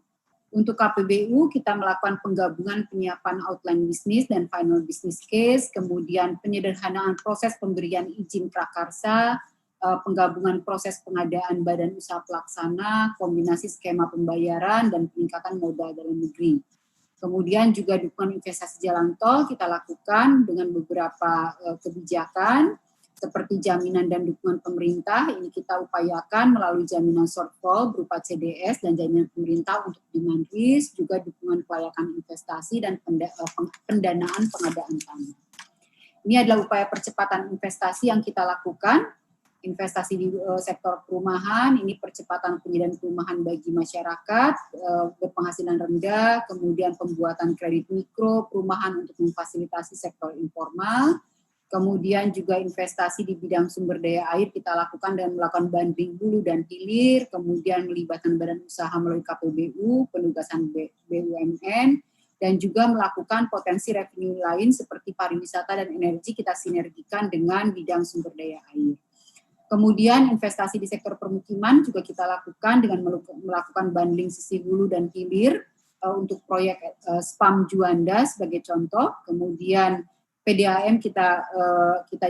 Untuk KPBU kita melakukan penggabungan penyiapan outline bisnis dan final business case, kemudian penyederhanaan proses pemberian izin prakarsa, penggabungan proses pengadaan badan usaha pelaksana, kombinasi skema pembayaran, dan peningkatan modal dalam negeri. Kemudian juga dukungan investasi jalan tol kita lakukan dengan beberapa kebijakan, seperti jaminan dan dukungan pemerintah, ini kita upayakan melalui jaminan shortfall berupa CDS dan jaminan pemerintah untuk demand risk, juga dukungan kelayakan investasi dan pendanaan pengadaan tanah. Ini adalah upaya percepatan investasi yang kita lakukan. Investasi di sektor perumahan, ini percepatan penyediaan perumahan bagi masyarakat berpenghasilan rendah, kemudian pembuatan kredit mikro, perumahan untuk memfasilitasi sektor informal, kemudian juga investasi di bidang sumber daya air kita lakukan dengan melakukan banding hulu dan hilir, kemudian melibatkan badan usaha melalui KPBU, penugasan BUMN, dan juga melakukan potensi revenue lain seperti pariwisata dan energi kita sinergikan dengan bidang sumber daya air. Kemudian investasi di sektor permukiman juga kita lakukan dengan melakukan bundling sisi hulu dan hilir untuk proyek SPAM Juanda sebagai contoh. Kemudian PDAM kita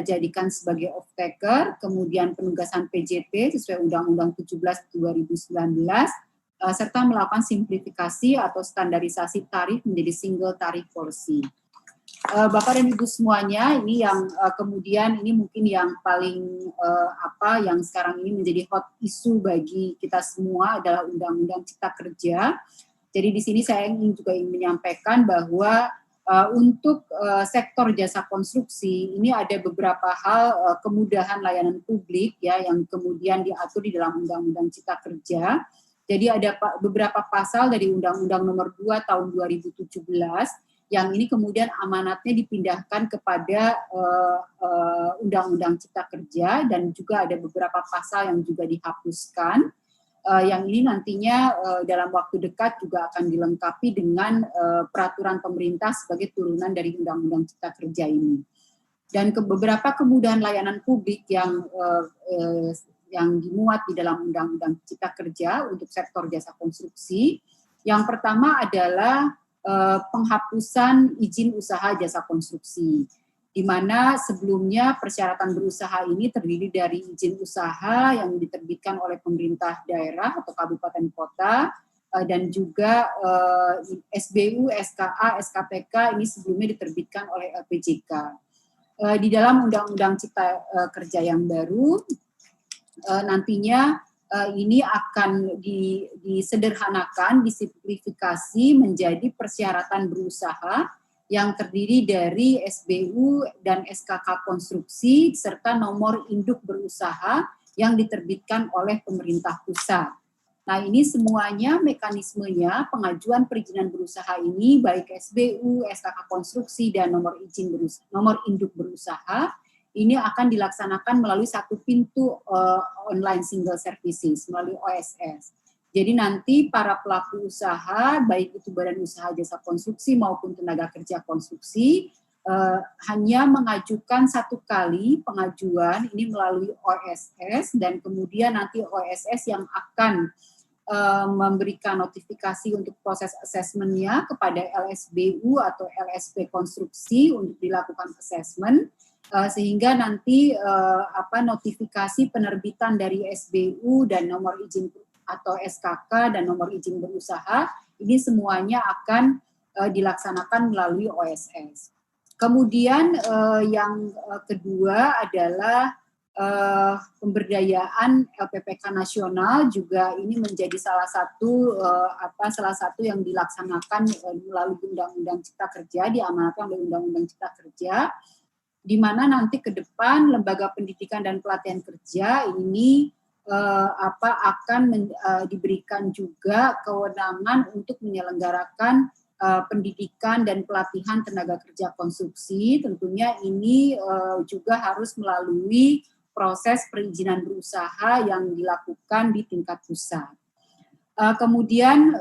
jadikan sebagai off-taker, kemudian penugasan PJT sesuai Undang-Undang 17/2019, serta melakukan simplifikasi atau standarisasi tarif menjadi single tarif porsi. Bapak dan Ibu semuanya, ini yang kemudian ini mungkin yang paling yang sekarang ini menjadi hot issue bagi kita semua adalah Undang-Undang Cipta Kerja. Jadi di sini saya ingin menyampaikan bahwa untuk sektor jasa konstruksi ini ada beberapa hal kemudahan layanan publik ya yang kemudian diatur di dalam Undang-Undang Cipta Kerja. Jadi ada beberapa pasal dari Undang-Undang Nomor 2 Tahun 2017 yang ini kemudian amanatnya dipindahkan kepada Undang-Undang Cipta Kerja, dan juga ada beberapa pasal yang juga dihapuskan, yang ini nantinya dalam waktu dekat juga akan dilengkapi dengan peraturan pemerintah sebagai turunan dari Undang-Undang Cipta Kerja ini. dan beberapa kemudahan layanan publik yang dimuat di dalam Undang-Undang Cipta Kerja untuk sektor jasa konstruksi. Yang pertama adalah penghapusan izin usaha jasa konstruksi, di mana sebelumnya persyaratan berusaha ini terdiri dari izin usaha yang diterbitkan oleh pemerintah daerah atau kabupaten kota, dan juga SBU, SKA, SKPK ini sebelumnya diterbitkan oleh LPJK. Di dalam Undang-Undang Cipta Kerja yang baru, nantinya ini akan disederhanakan, disimplifikasi menjadi persyaratan berusaha yang terdiri dari SBU dan SKK konstruksi serta nomor induk berusaha yang diterbitkan oleh pemerintah pusat. Nah, ini semuanya mekanismenya pengajuan perizinan berusaha ini baik SBU, SKK konstruksi dan nomor induk berusaha ini akan dilaksanakan melalui satu pintu online single services melalui OSS. Jadi nanti para pelaku usaha, baik itu badan usaha jasa konstruksi maupun tenaga kerja konstruksi, hanya mengajukan satu kali pengajuan ini melalui OSS, dan kemudian nanti OSS yang akan memberikan notifikasi untuk proses asesmennya kepada LSBU atau LSP konstruksi untuk dilakukan asesmen, sehingga nanti notifikasi penerbitan dari SBU dan nomor izin atau SKK dan nomor izin berusaha, ini semuanya akan dilaksanakan melalui OSS. Kemudian yang kedua adalah pemberdayaan LPPK nasional, juga ini menjadi salah satu yang dilaksanakan melalui Undang-Undang Cipta Kerja, diamanatkan oleh Undang-Undang Cipta Kerja, di mana nanti ke depan lembaga pendidikan dan pelatihan kerja ini akan diberikan juga kewenangan untuk menyelenggarakan pendidikan dan pelatihan tenaga kerja konstruksi. Tentunya ini juga harus melalui proses perizinan berusaha yang dilakukan di tingkat pusat. Kemudian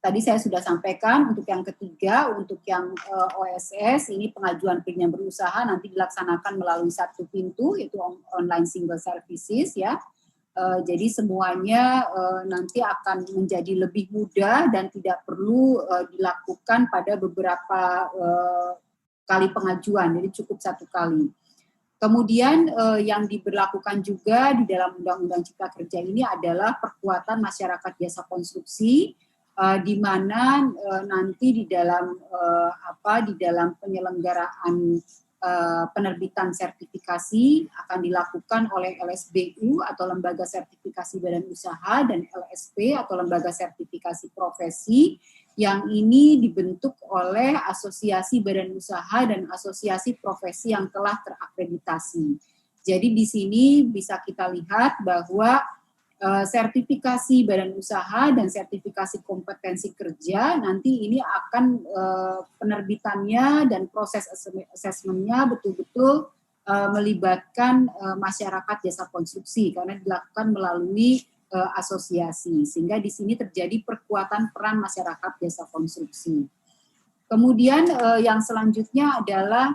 tadi saya sudah sampaikan untuk yang ketiga, untuk yang OSS, ini pengajuan perizinan berusaha nanti dilaksanakan melalui satu pintu, yaitu online single services ya. Jadi semuanya nanti akan menjadi lebih mudah dan tidak perlu dilakukan pada beberapa kali pengajuan, jadi cukup satu kali. Kemudian yang diberlakukan juga di dalam Undang-Undang Cipta Kerja ini adalah perkuatan masyarakat jasa konstruksi, di mana nanti di dalam penyelenggaraan penerbitan sertifikasi akan dilakukan oleh LSBU atau Lembaga Sertifikasi Badan Usaha dan LSP atau Lembaga Sertifikasi Profesi, yang ini dibentuk oleh Asosiasi Badan Usaha dan Asosiasi Profesi yang telah terakreditasi. Jadi di sini bisa kita lihat bahwa sertifikasi badan usaha dan sertifikasi kompetensi kerja nanti ini akan penerbitannya dan proses asesmennya betul-betul melibatkan masyarakat jasa konstruksi karena dilakukan melalui asosiasi, sehingga di sini terjadi perkuatan peran masyarakat jasa konstruksi. Kemudian yang selanjutnya adalah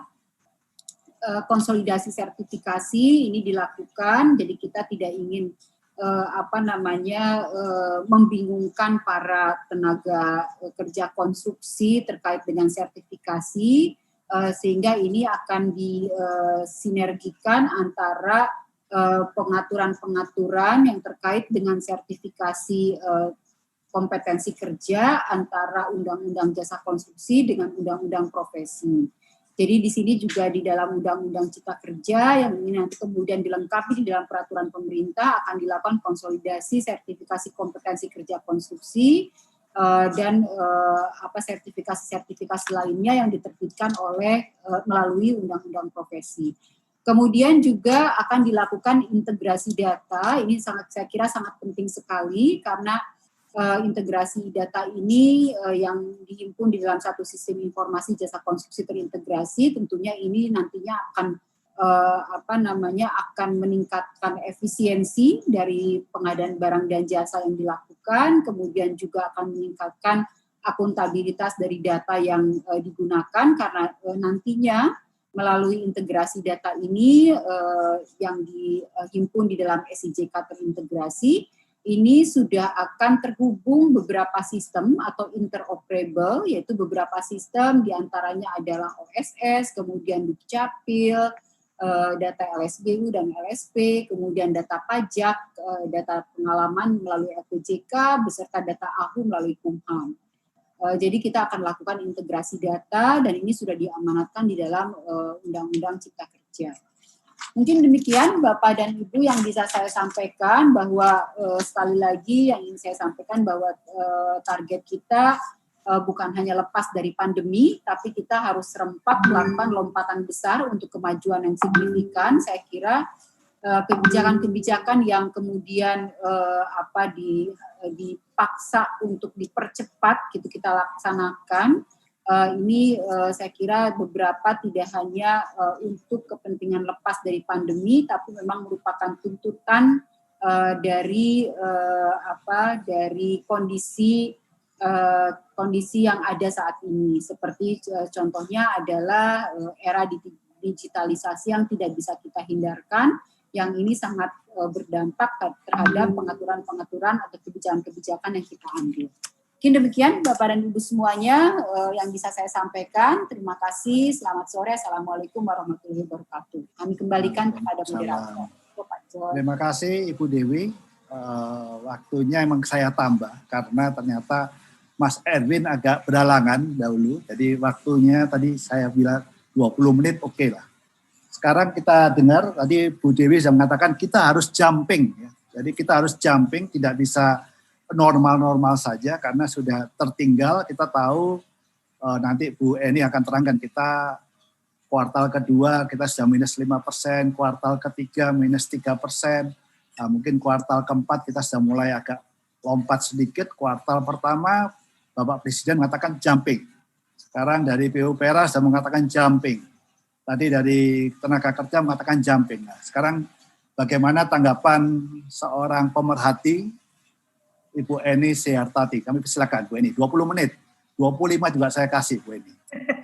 konsolidasi sertifikasi ini dilakukan, jadi kita tidak ingin membingungkan para tenaga kerja konstruksi terkait dengan sertifikasi, sehingga ini akan disinergikan antara pengaturan-pengaturan yang terkait dengan sertifikasi kompetensi kerja antara Undang-Undang Jasa Konstruksi dengan Undang-Undang Profesi. Jadi di sini juga di dalam Undang-Undang Cipta Kerja yang ini nanti kemudian dilengkapi di dalam peraturan pemerintah akan dilakukan konsolidasi sertifikasi kompetensi kerja konstruksi dan sertifikasi lainnya yang diterbitkan oleh melalui Undang-Undang Profesi. Kemudian juga akan dilakukan integrasi data. Ini saya kira sangat penting sekali karena integrasi data ini yang dihimpun di dalam satu sistem informasi jasa konstruksi terintegrasi, tentunya ini nantinya akan akan meningkatkan efisiensi dari pengadaan barang dan jasa yang dilakukan, kemudian juga akan meningkatkan akuntabilitas dari data yang digunakan karena nantinya melalui integrasi data ini yang dihimpun di dalam SIJK terintegrasi, ini sudah akan terhubung beberapa sistem atau interoperable, yaitu beberapa sistem diantaranya adalah OSS, kemudian Dukcapil, data LSBU dan LSP, kemudian data pajak, data pengalaman melalui LPJK, beserta data AHU melalui Kumham. Jadi kita akan lakukan integrasi data dan ini sudah diamanatkan di dalam Undang-Undang Cipta Kerja. Mungkin demikian Bapak dan Ibu yang bisa saya sampaikan, bahwa sekali lagi yang ingin saya sampaikan bahwa target kita bukan hanya lepas dari pandemi, tapi kita harus serempak melakukan lompatan besar untuk kemajuan yang signifikan. Saya kira kebijakan-kebijakan yang kemudian dipaksa untuk dipercepat gitu kita laksanakan. Ini saya kira beberapa tidak hanya untuk kepentingan lepas dari pandemi, tapi memang merupakan tuntutan dari kondisi yang ada saat ini. Seperti contohnya adalah era digitalisasi yang tidak bisa kita hindarkan, yang ini sangat berdampak terhadap pengaturan-pengaturan atau kebijakan-kebijakan yang kita ambil. Mungkin demikian Bapak dan Ibu semuanya yang bisa saya sampaikan. Terima kasih, selamat sore, Assalamualaikum warahmatullahi wabarakatuh. Kami kembalikan kepada moderator. Pak John. Terima kasih Ibu Dewi. Waktunya emang saya tambah karena ternyata Mas Erwin agak beralangan dahulu. Jadi waktunya tadi saya bilang 20 menit oke lah. Sekarang kita dengar tadi Bu Dewi sudah mengatakan kita harus jumping. Ya. Jadi kita harus jumping, tidak bisa normal-normal saja karena sudah tertinggal. Kita tahu nanti Bu Eni akan terangkan kita kuartal kedua kita sudah minus 5%, kuartal ketiga minus 3%, mungkin kuartal keempat kita sudah mulai agak lompat sedikit. Kuartal pertama Bapak Presiden mengatakan jumping. Sekarang dari PUPera sudah mengatakan jumping. Tadi dari tenaga kerja mengatakan jumping. Nah, sekarang bagaimana tanggapan seorang pemerhati Ibu Eni Sehartati? Kami silakan Bu Eni, 20 menit. 25 juga saya kasih Bu Eni.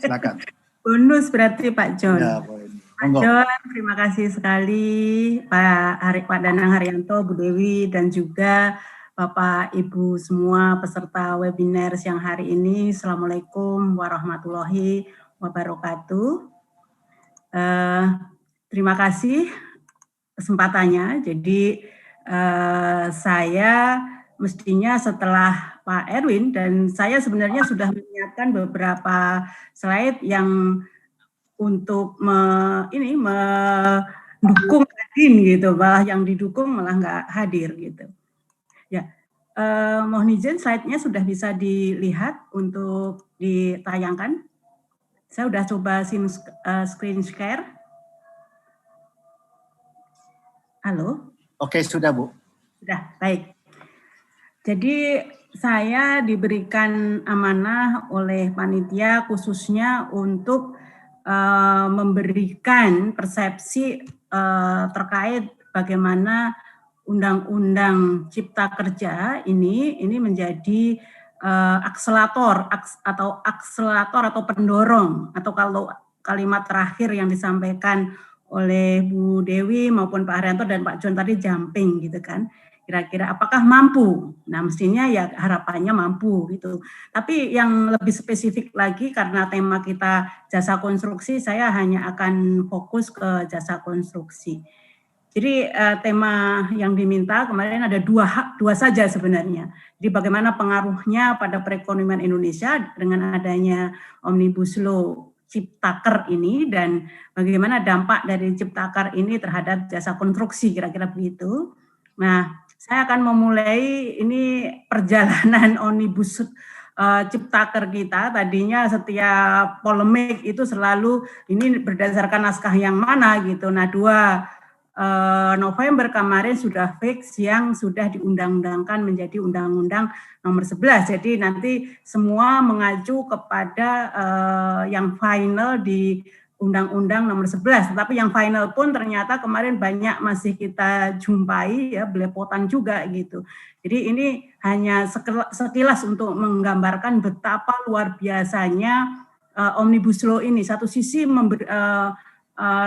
Silakan. Bonus berarti Pak John. Ya, Bu Eni. Pak John, terima kasih sekali Pak Danang Haryanto, Bu Dewi, dan juga Bapak Ibu semua peserta webinar siang hari ini. Assalamualaikum warahmatullahi wabarakatuh. Terima kasih kesempatannya. Jadi saya mestinya setelah Pak Erwin, dan saya sebenarnya sudah menyiapkan beberapa slide yang untuk mendukung Kadin gitu, malah yang didukung malah nggak hadir gitu. Ya, mohon izin slide-nya sudah bisa dilihat untuk ditayangkan. Saya sudah coba screen share. Halo? Oke, sudah Bu. Sudah, baik. Jadi saya diberikan amanah oleh panitia khususnya untuk memberikan persepsi terkait bagaimana Undang-Undang Cipta Kerja ini menjadi akselerator atau pendorong, atau kalau kalimat terakhir yang disampaikan oleh Bu Dewi maupun Pak Haryanto dan Pak John tadi jumping gitu kan. Kira-kira apakah mampu? Nah, mestinya ya harapannya mampu gitu. Tapi yang lebih spesifik lagi karena tema kita jasa konstruksi, saya hanya akan fokus ke jasa konstruksi. Jadi tema yang diminta kemarin ada dua saja sebenarnya. Jadi bagaimana pengaruhnya pada perekonomian Indonesia dengan adanya Omnibus Law Ciptaker ini, dan bagaimana dampak dari Ciptaker ini terhadap jasa konstruksi, kira-kira begitu. Nah, saya akan memulai ini perjalanan Omnibus Ciptaker kita. Tadinya setiap polemik itu selalu ini berdasarkan naskah yang mana gitu. Nah, 2 November kemarin sudah fix yang sudah diundang-undangkan menjadi Undang-Undang Nomor 11. Jadi nanti semua mengacu kepada yang final di Undang-Undang Nomor 11. Tetapi yang final pun ternyata kemarin banyak masih kita jumpai ya, belepotan juga gitu. Jadi ini hanya sekilas untuk menggambarkan betapa luar biasanya Omnibus Law ini. Satu sisi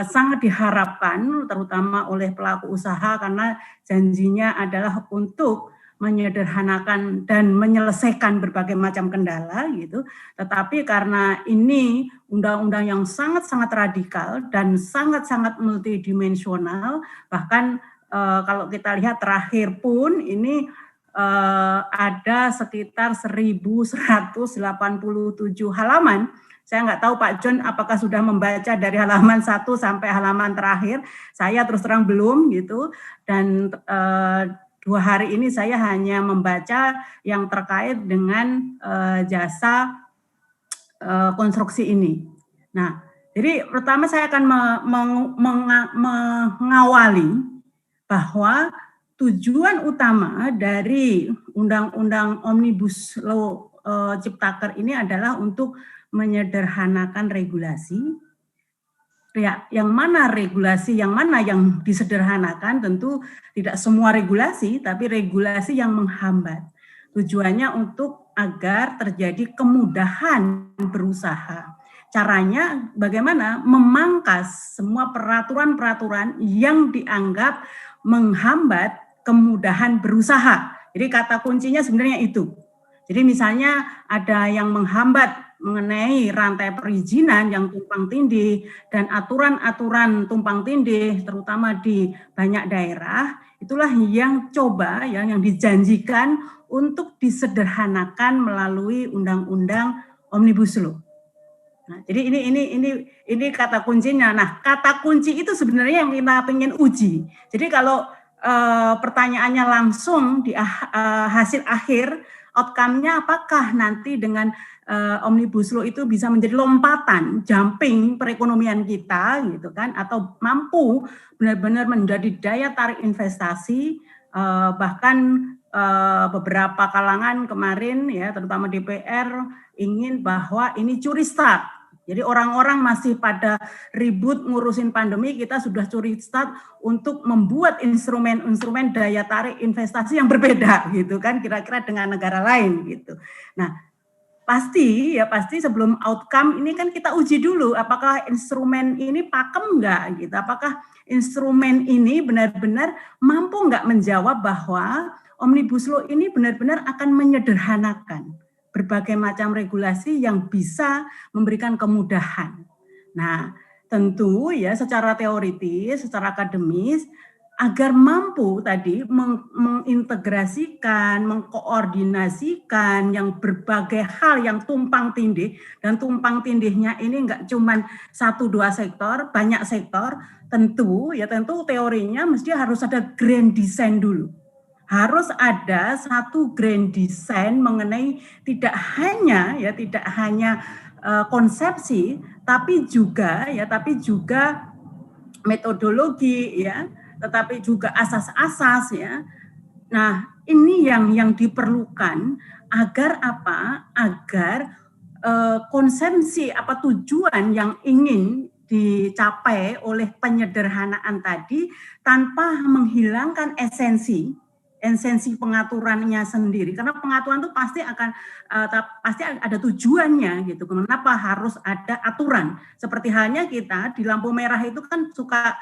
sangat diharapkan terutama oleh pelaku usaha karena janjinya adalah untuk menyederhanakan dan menyelesaikan berbagai macam kendala gitu. Tetapi karena ini undang-undang yang sangat-sangat radikal dan sangat-sangat multidimensional, bahkan kalau kita lihat terakhir pun ini ada sekitar 1187 halaman. Saya nggak tahu Pak John apakah sudah membaca dari halaman 1 sampai halaman terakhir. Saya terus terang belum gitu. Dan 2 hari ini saya hanya membaca yang terkait dengan jasa konstruksi ini. Nah, jadi pertama saya akan mengawali bahwa tujuan utama dari Undang-Undang Omnibus Law Ciptaker ini adalah untuk menyederhanakan regulasi. Ya, yang mana regulasi, yang mana yang disederhanakan, tentu tidak semua regulasi, tapi regulasi yang menghambat. Tujuannya untuk agar terjadi kemudahan berusaha. Caranya bagaimana? Memangkas semua peraturan-peraturan yang dianggap menghambat kemudahan berusaha. Jadi kata kuncinya sebenarnya itu. Jadi misalnya ada yang menghambat mengenai rantai perizinan yang tumpang tindih dan aturan-aturan tumpang tindih terutama di banyak daerah, itulah yang coba yang dijanjikan untuk disederhanakan melalui Undang-Undang Omnibus Law. Nah, jadi ini kata kuncinya. Nah, kata kunci itu sebenarnya yang kita ingin uji. Jadi kalau pertanyaannya langsung di hasil akhir, outcome-nya apakah nanti dengan Omnibus Law itu bisa menjadi lompatan, jumping perekonomian kita gitu kan, atau mampu benar-benar menjadi daya tarik investasi, bahkan beberapa kalangan kemarin ya terutama DPR ingin bahwa ini curi start. Jadi orang-orang masih pada ribut ngurusin pandemi, kita sudah curi start untuk membuat instrumen-instrumen daya tarik investasi yang berbeda gitu kan, kira-kira dengan negara lain gitu. Nah, pasti sebelum outcome ini kan kita uji dulu apakah instrumen ini pakem enggak gitu, apakah instrumen ini benar-benar mampu enggak menjawab bahwa Omnibus Law ini benar-benar akan menyederhanakan berbagai macam regulasi yang bisa memberikan kemudahan. Nah, tentu ya secara teoritis, secara akademis, agar mampu tadi mengintegrasikan, mengkoordinasikan yang berbagai hal yang tumpang tindih, dan tumpang tindihnya ini enggak cuma 1-2 sektor, banyak sektor, tentu teorinya mesti harus ada grand design dulu. Harus ada satu grand design mengenai tidak hanya konsepsi, tapi juga metodologi ya, tetapi juga asas-asas ya. Nah, ini yang diperlukan agar apa? Agar konsepsi tujuan yang ingin dicapai oleh penyederhanaan tadi tanpa menghilangkan esensi pengaturannya sendiri, karena pengaturan itu pasti ada tujuannya gitu. Kenapa harus ada aturan? Seperti halnya kita di lampu merah itu kan suka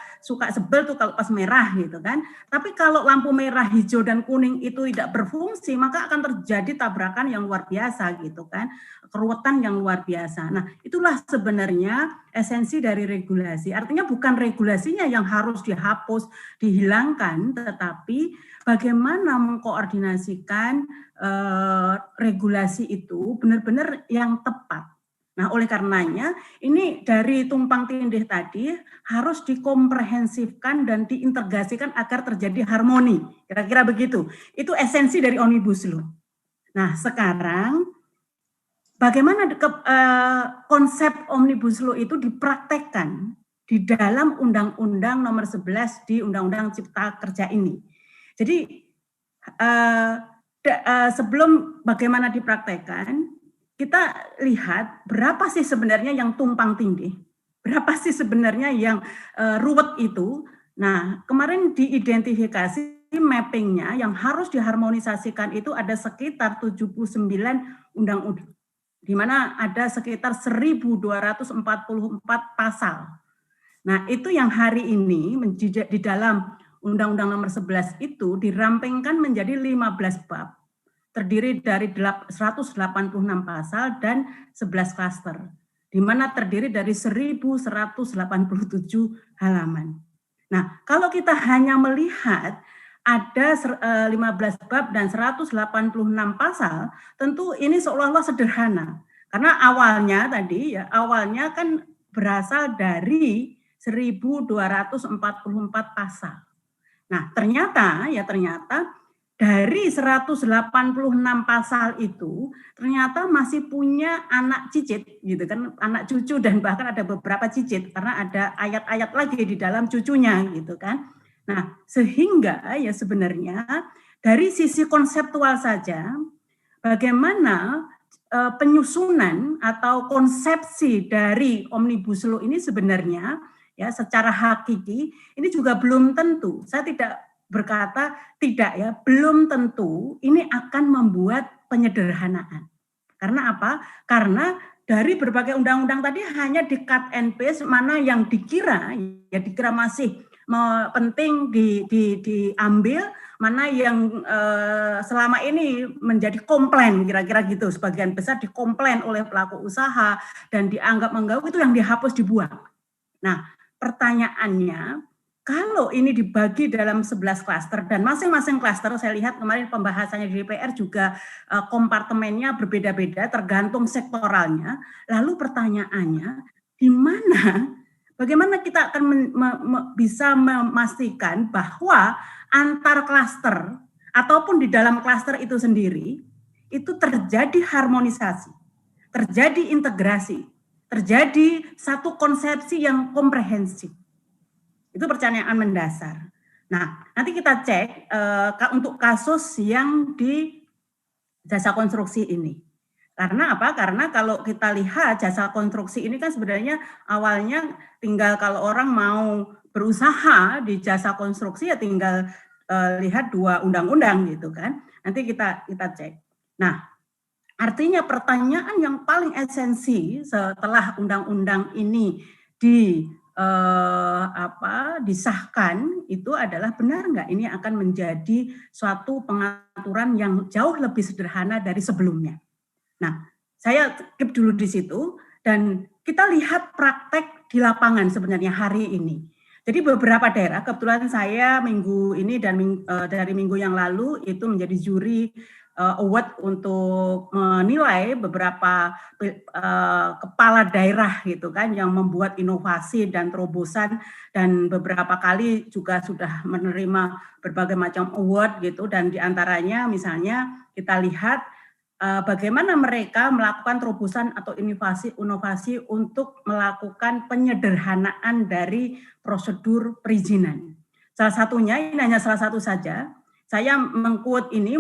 sebel tuh kalau pas merah gitu kan. Tapi kalau lampu merah, hijau dan kuning itu tidak berfungsi, maka akan terjadi tabrakan yang luar biasa gitu kan, keruwetan yang luar biasa. Nah, itulah sebenarnya esensi dari regulasi. Artinya bukan regulasinya yang harus dihapus, dihilangkan, tetapi bagaimana mengkoordinasikan regulasi itu benar-benar yang tepat. Nah, oleh karenanya ini dari tumpang tindih tadi harus dikomprehensifkan dan diintegrasikan agar terjadi harmoni. Kira-kira begitu. Itu esensi dari Omnibus Law. Nah, sekarang bagaimana konsep Omnibus Law itu dipraktekkan di dalam Undang-Undang Nomor 11 di Undang-Undang Cipta Kerja ini. Jadi sebelum bagaimana dipraktekkan, kita lihat berapa sih sebenarnya yang tumpang tindih, berapa sih sebenarnya yang ruwet itu. Nah, kemarin diidentifikasi mappingnya yang harus diharmonisasikan itu ada sekitar 79 undang-undang. di mana ada sekitar 1.244 pasal. Nah, itu yang hari ini di dalam Undang-Undang Nomor 11 itu dirampingkan menjadi 15 bab, terdiri dari 186 pasal dan 11 klaster, di mana terdiri dari 1.187 halaman. Nah, kalau kita hanya melihat ada 15 bab dan 186 pasal, tentu ini seolah-olah sederhana. Karena awalnya kan berasal dari 1.244 pasal. Nah, ternyata dari 186 pasal itu ternyata masih punya anak cicit gitu kan, anak cucu, dan bahkan ada beberapa cicit karena ada ayat-ayat lagi di dalam cucunya gitu kan. Nah, sehingga ya sebenarnya dari sisi konseptual saja bagaimana penyusunan atau konsepsi dari Omnibus Law ini sebenarnya ya secara hakiki ini juga belum tentu. Saya tidak berkata tidak ya, belum tentu ini akan membuat penyederhanaan. Karena apa? Karena dari berbagai undang-undang tadi hanya di cut and paste mana yang dikira masih penting diambil, mana yang selama ini menjadi komplain, kira-kira gitu, sebagian besar dikomplain oleh pelaku usaha dan dianggap mengganggu, itu yang dihapus, dibuang. Nah, pertanyaannya, kalau ini dibagi dalam 11 klaster dan masing-masing klaster, saya lihat kemarin pembahasannya di DPR juga kompartemennya berbeda-beda tergantung sektoralnya. Lalu pertanyaannya, di mana, bagaimana kita akan bisa memastikan bahwa antar klaster ataupun di dalam klaster itu sendiri itu terjadi harmonisasi, terjadi integrasi, terjadi satu konsepsi yang komprehensif. Itu pertanyaan mendasar. Nah, nanti kita cek untuk kasus yang di jasa konstruksi ini. Karena apa? Karena kalau kita lihat jasa konstruksi ini kan sebenarnya awalnya tinggal kalau orang mau berusaha di jasa konstruksi ya tinggal lihat 2 undang-undang gitu kan. Nanti kita cek. Nah, artinya pertanyaan yang paling esensi setelah undang-undang ini disahkan itu adalah benar nggak ini akan menjadi suatu pengaturan yang jauh lebih sederhana dari sebelumnya. Nah, saya skip dulu di situ dan kita lihat praktek di lapangan sebenarnya hari ini. Jadi beberapa daerah, kebetulan saya minggu ini dan dari minggu yang lalu itu menjadi juri award untuk menilai beberapa kepala daerah gitu kan yang membuat inovasi dan terobosan, dan beberapa kali juga sudah menerima berbagai macam award gitu, dan diantaranya misalnya kita lihat bagaimana mereka melakukan terobosan atau inovasi untuk melakukan penyederhanaan dari prosedur perizinan. Salah satunya, ini hanya salah satu saja, saya meng-quote ini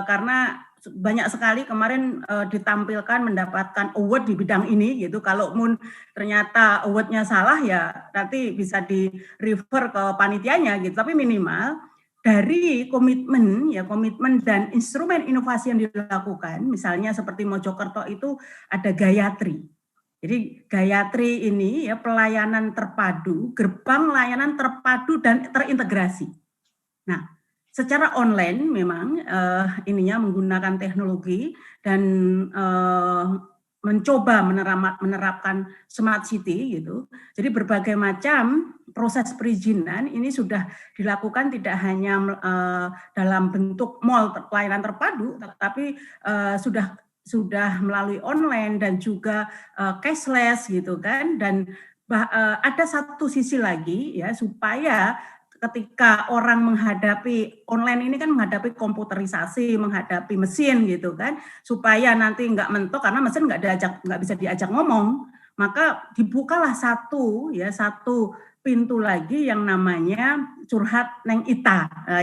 karena banyak sekali kemarin ditampilkan mendapatkan award di bidang ini gitu. Kalau ternyata awardnya salah ya nanti bisa di-refer ke panitianya gitu. Tapi minimal dari komitmen dan instrumen inovasi yang dilakukan, misalnya seperti Mojokerto itu ada Gayatri. Jadi Gayatri ini ya pelayanan terpadu, gerbang layanan terpadu dan terintegrasi. Nah, secara online memang ininya menggunakan teknologi dan mencoba menerapkan smart city gitu. Jadi berbagai macam proses perizinan ini sudah dilakukan tidak hanya dalam bentuk mall pelayanan terpadu, tetapi sudah melalui online dan juga cashless gitu kan. Dan ada satu sisi lagi ya, supaya ketika orang menghadapi online ini kan menghadapi komputerisasi, menghadapi mesin gitu kan, supaya nanti nggak mentok karena mesin nggak bisa diajak ngomong, maka dibukalah satu pintu lagi yang namanya curhat neng ita. Nah,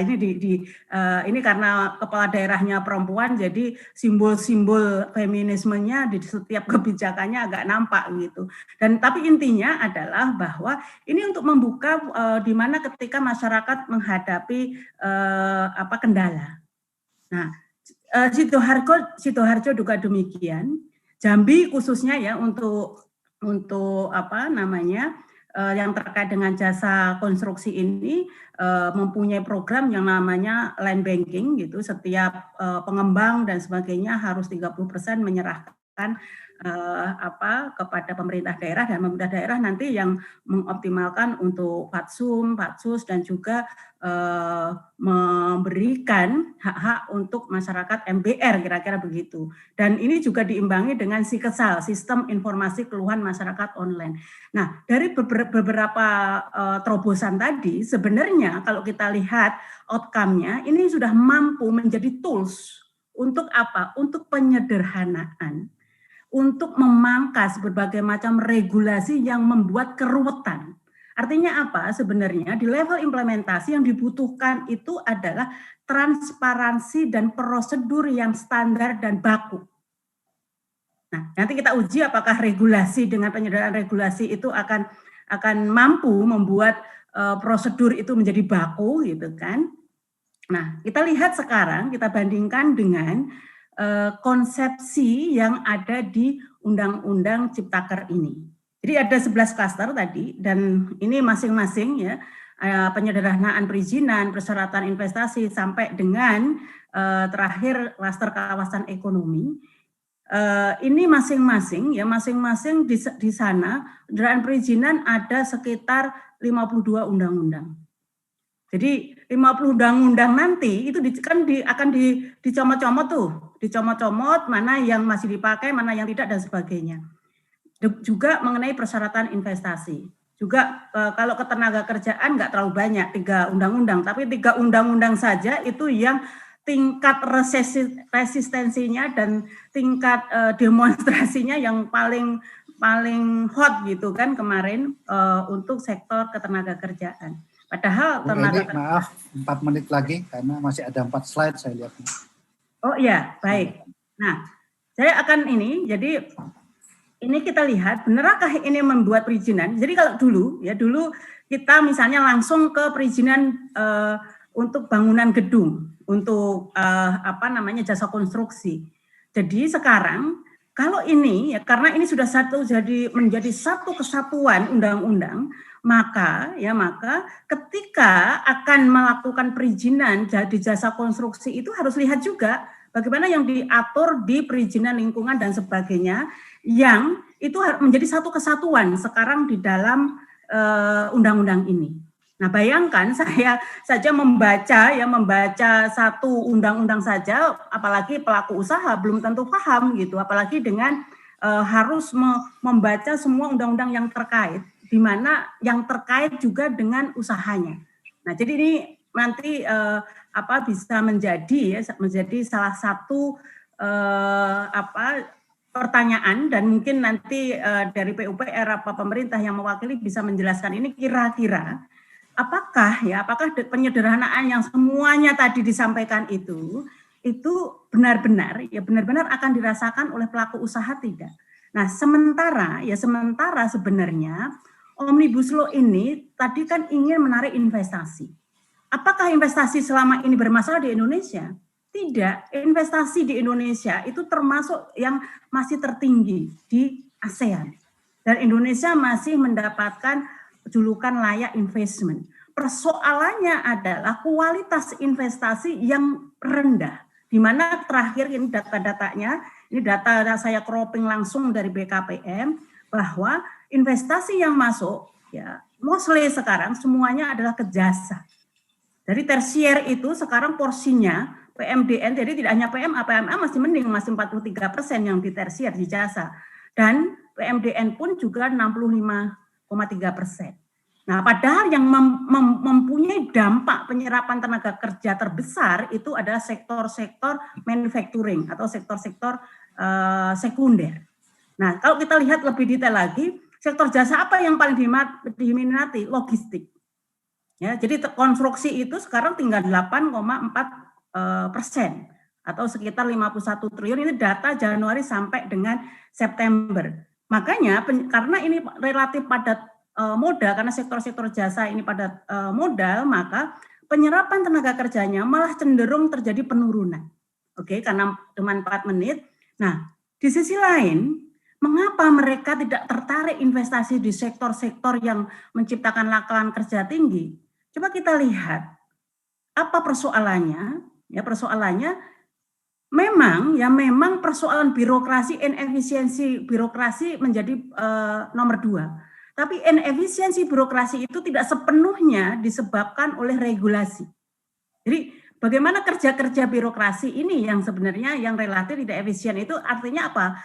ini karena kepala daerahnya perempuan, jadi simbol-simbol feminismenya di setiap kebijakannya agak nampak gitu. Dan tapi intinya adalah bahwa ini untuk membuka di mana ketika masyarakat menghadapi kendala. Nah, Sidoarjo juga demikian. Jambi khususnya ya untuk apa namanya yang terkait dengan jasa konstruksi ini mempunyai program yang namanya land banking gitu. Setiap pengembang dan sebagainya harus 30% menyerahkan kepada pemerintah daerah, dan pemerintah daerah nanti yang mengoptimalkan untuk Fatsum, Fatsus, dan juga memberikan hak-hak untuk masyarakat MBR, kira-kira begitu. Dan ini juga diimbangi dengan SIKESAL, Sistem Informasi Keluhan Masyarakat Online. Nah, dari beberapa terobosan tadi, sebenarnya kalau kita lihat outcome-nya, ini sudah mampu menjadi tools untuk apa? Untuk penyederhanaan, untuk memangkas berbagai macam regulasi yang membuat keruwetan. Artinya apa? Sebenarnya di level implementasi yang dibutuhkan itu adalah transparansi dan prosedur yang standar dan baku. Nah, nanti kita uji apakah regulasi dengan penyederhanaan regulasi itu akan mampu membuat prosedur itu menjadi baku, gitu kan? Nah, kita lihat sekarang, kita bandingkan dengan konsepsi yang ada di Undang-Undang Ciptaker ini. Jadi ada 11 klaster tadi, dan ini masing-masing ya penyederhanaan perizinan, persyaratan investasi, sampai dengan terakhir klaster kawasan ekonomi. Ini masing-masing di sana penyederhanaan perizinan ada sekitar 52 undang-undang. Jadi 50 undang-undang nanti itu akan dicomot-comot tuh, dicomot-comot mana yang masih dipakai, mana yang tidak, dan sebagainya. Juga mengenai persyaratan investasi. Juga kalau ketenaga kerjaan nggak terlalu banyak, 3 undang-undang, tapi 3 undang-undang saja itu yang tingkat resistensinya dan tingkat demonstrasinya yang paling hot gitu kan kemarin untuk sektor ketenaga kerjaan. Padahal maaf 4 menit lagi karena masih ada 4 slide saya lihat. Oh iya, baik. Nah, saya akan jadi ini kita lihat benarkah ini membuat perizinan. Jadi kalau dulu kita misalnya langsung ke perizinan untuk bangunan gedung, untuk jasa konstruksi. Jadi sekarang kalau ini karena ini sudah menjadi satu kesatuan undang-undang, maka ketika akan melakukan perizinan di jasa konstruksi itu harus lihat juga bagaimana yang diatur di perizinan lingkungan dan sebagainya, yang itu menjadi satu kesatuan sekarang di dalam undang-undang ini. Nah, bayangkan saya saja membaca satu undang-undang saja, apalagi pelaku usaha belum tentu paham gitu, apalagi dengan harus membaca semua undang-undang yang terkait, di mana yang terkait juga dengan usahanya. Nah, jadi ini nanti bisa menjadi salah satu pertanyaan, dan mungkin nanti dari PUPR pemerintah yang mewakili bisa menjelaskan ini kira-kira apakah penyederhanaan yang semuanya tadi disampaikan itu benar-benar akan dirasakan oleh pelaku usaha tidak. Nah, sementara sebenarnya Omnibus Law ini tadi kan ingin menarik investasi. Apakah investasi selama ini bermasalah di Indonesia? Tidak, investasi di Indonesia itu termasuk yang masih tertinggi di ASEAN. Dan Indonesia masih mendapatkan julukan layak investment. Persoalannya adalah kualitas investasi yang rendah. Di mana terakhir ini data-datanya, ini data saya cropping langsung dari BKPM, bahwa investasi yang masuk, mostly sekarang semuanya adalah ke jasa. Dari tersier itu sekarang porsinya PMDN, jadi tidak hanya PMA masih mending, masih 43% yang di tersier, di jasa. Dan PMDN pun juga 65,3%. Nah, padahal yang mempunyai dampak penyerapan tenaga kerja terbesar itu adalah sektor-sektor manufacturing atau sektor-sektor sekunder. Nah, kalau kita lihat lebih detail lagi, sektor jasa apa yang paling diminati? Logistik. Ya, jadi konstruksi itu sekarang tinggal 8,4% atau sekitar 51 triliun. Ini data Januari sampai dengan September. Makanya karena ini relatif padat modal, karena sektor-sektor jasa ini padat modal, maka penyerapan tenaga kerjanya malah cenderung terjadi penurunan. Oke, karena cuma 4 menit. Nah, Di sisi lain, mengapa mereka tidak tertarik investasi di sektor-sektor yang menciptakan lapangan kerja tinggi? Coba kita lihat apa persoalannya. Ya, persoalannya memang persoalan birokrasi, inefisiensi birokrasi menjadi nomor 2. Tapi inefisiensi birokrasi itu tidak sepenuhnya disebabkan oleh regulasi. Jadi bagaimana kerja-kerja birokrasi ini yang sebenarnya yang relatif tidak efisien itu artinya apa?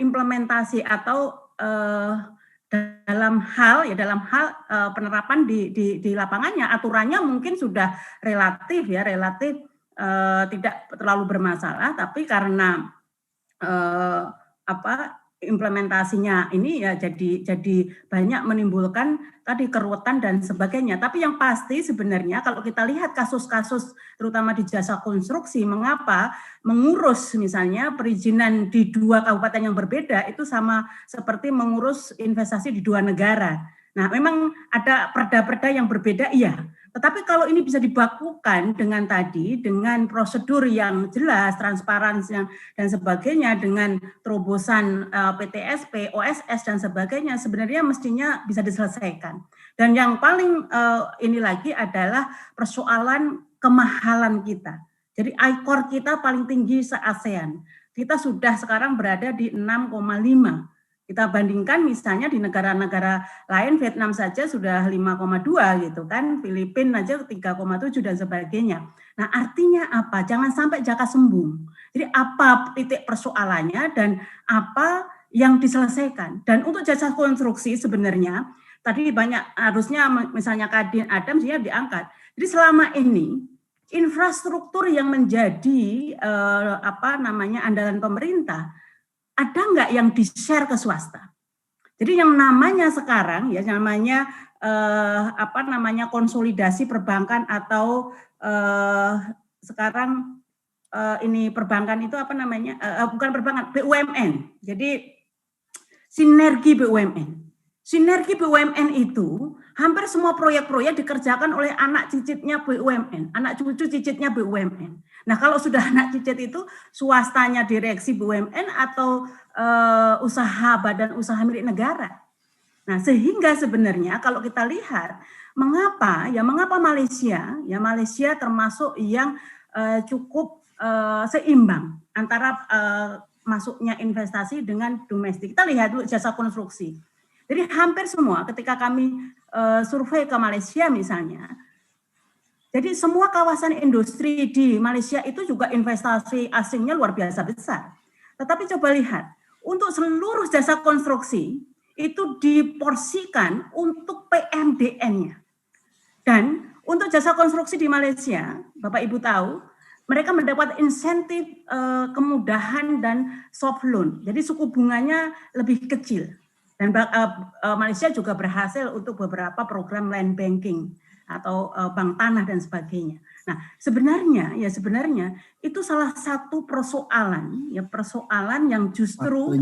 Implementasi atau dalam hal penerapan di lapangannya, aturannya mungkin sudah relatif tidak terlalu bermasalah, tapi karena implementasinya ini ya jadi banyak menimbulkan tadi keruwetan dan sebagainya. Tapi yang pasti sebenarnya kalau kita lihat kasus-kasus terutama di jasa konstruksi, mengapa mengurus misalnya perizinan di 2 kabupaten yang berbeda itu sama seperti mengurus investasi di 2 negara. Nah, memang ada perda-perda yang berbeda, iya. Tetapi kalau ini bisa dibakukan dengan prosedur yang jelas, transparansi dan sebagainya, dengan terobosan PTSP, OSS dan sebagainya, sebenarnya mestinya bisa diselesaikan. Dan yang paling ini lagi adalah persoalan kemahalan kita. Jadi ICOR kita paling tinggi se-ASEAN. Kita sudah sekarang berada di 6,5. Kita bandingkan misalnya di negara-negara lain, Vietnam saja sudah 5,2 gitu kan, Filipina aja 3,7 dan sebagainya. Nah, artinya apa? Jangan sampai jaka sembung. Jadi apa titik persoalannya dan apa yang diselesaikan. Dan untuk jasa konstruksi sebenarnya tadi banyak harusnya misalnya Kadin Adam mestinya diangkat. Jadi selama ini infrastruktur yang menjadi andalan pemerintah ada nggak yang di-share ke swasta? Jadi yang namanya sekarang ya namanya konsolidasi perbankan atau sekarang ini perbankan itu bukan perbankan, BUMN. Jadi sinergi BUMN. Sinergi BUMN itu hampir semua proyek-proyek dikerjakan oleh anak cicitnya BUMN, anak cucu cicitnya BUMN. Nah, kalau sudah anak cicit itu swastanya direksi BUMN atau usaha badan usaha milik negara. Nah, sehingga sebenarnya kalau kita lihat mengapa Malaysia termasuk yang cukup seimbang antara masuknya investasi dengan domestik. Kita lihat dulu jasa konstruksi. Jadi hampir semua ketika kami survei ke Malaysia misalnya, jadi semua kawasan industri di Malaysia itu juga investasi asingnya luar biasa besar. Tetapi coba lihat, untuk seluruh jasa konstruksi itu diporsikan untuk PMDN-nya. Dan untuk jasa konstruksi di Malaysia, Bapak Ibu tahu, mereka mendapat insentif kemudahan dan soft loan. Jadi suku bunganya lebih kecil. Dan Malaysia juga berhasil untuk beberapa program land banking atau bank tanah dan sebagainya. Nah, sebenarnya itu salah satu persoalan yang justru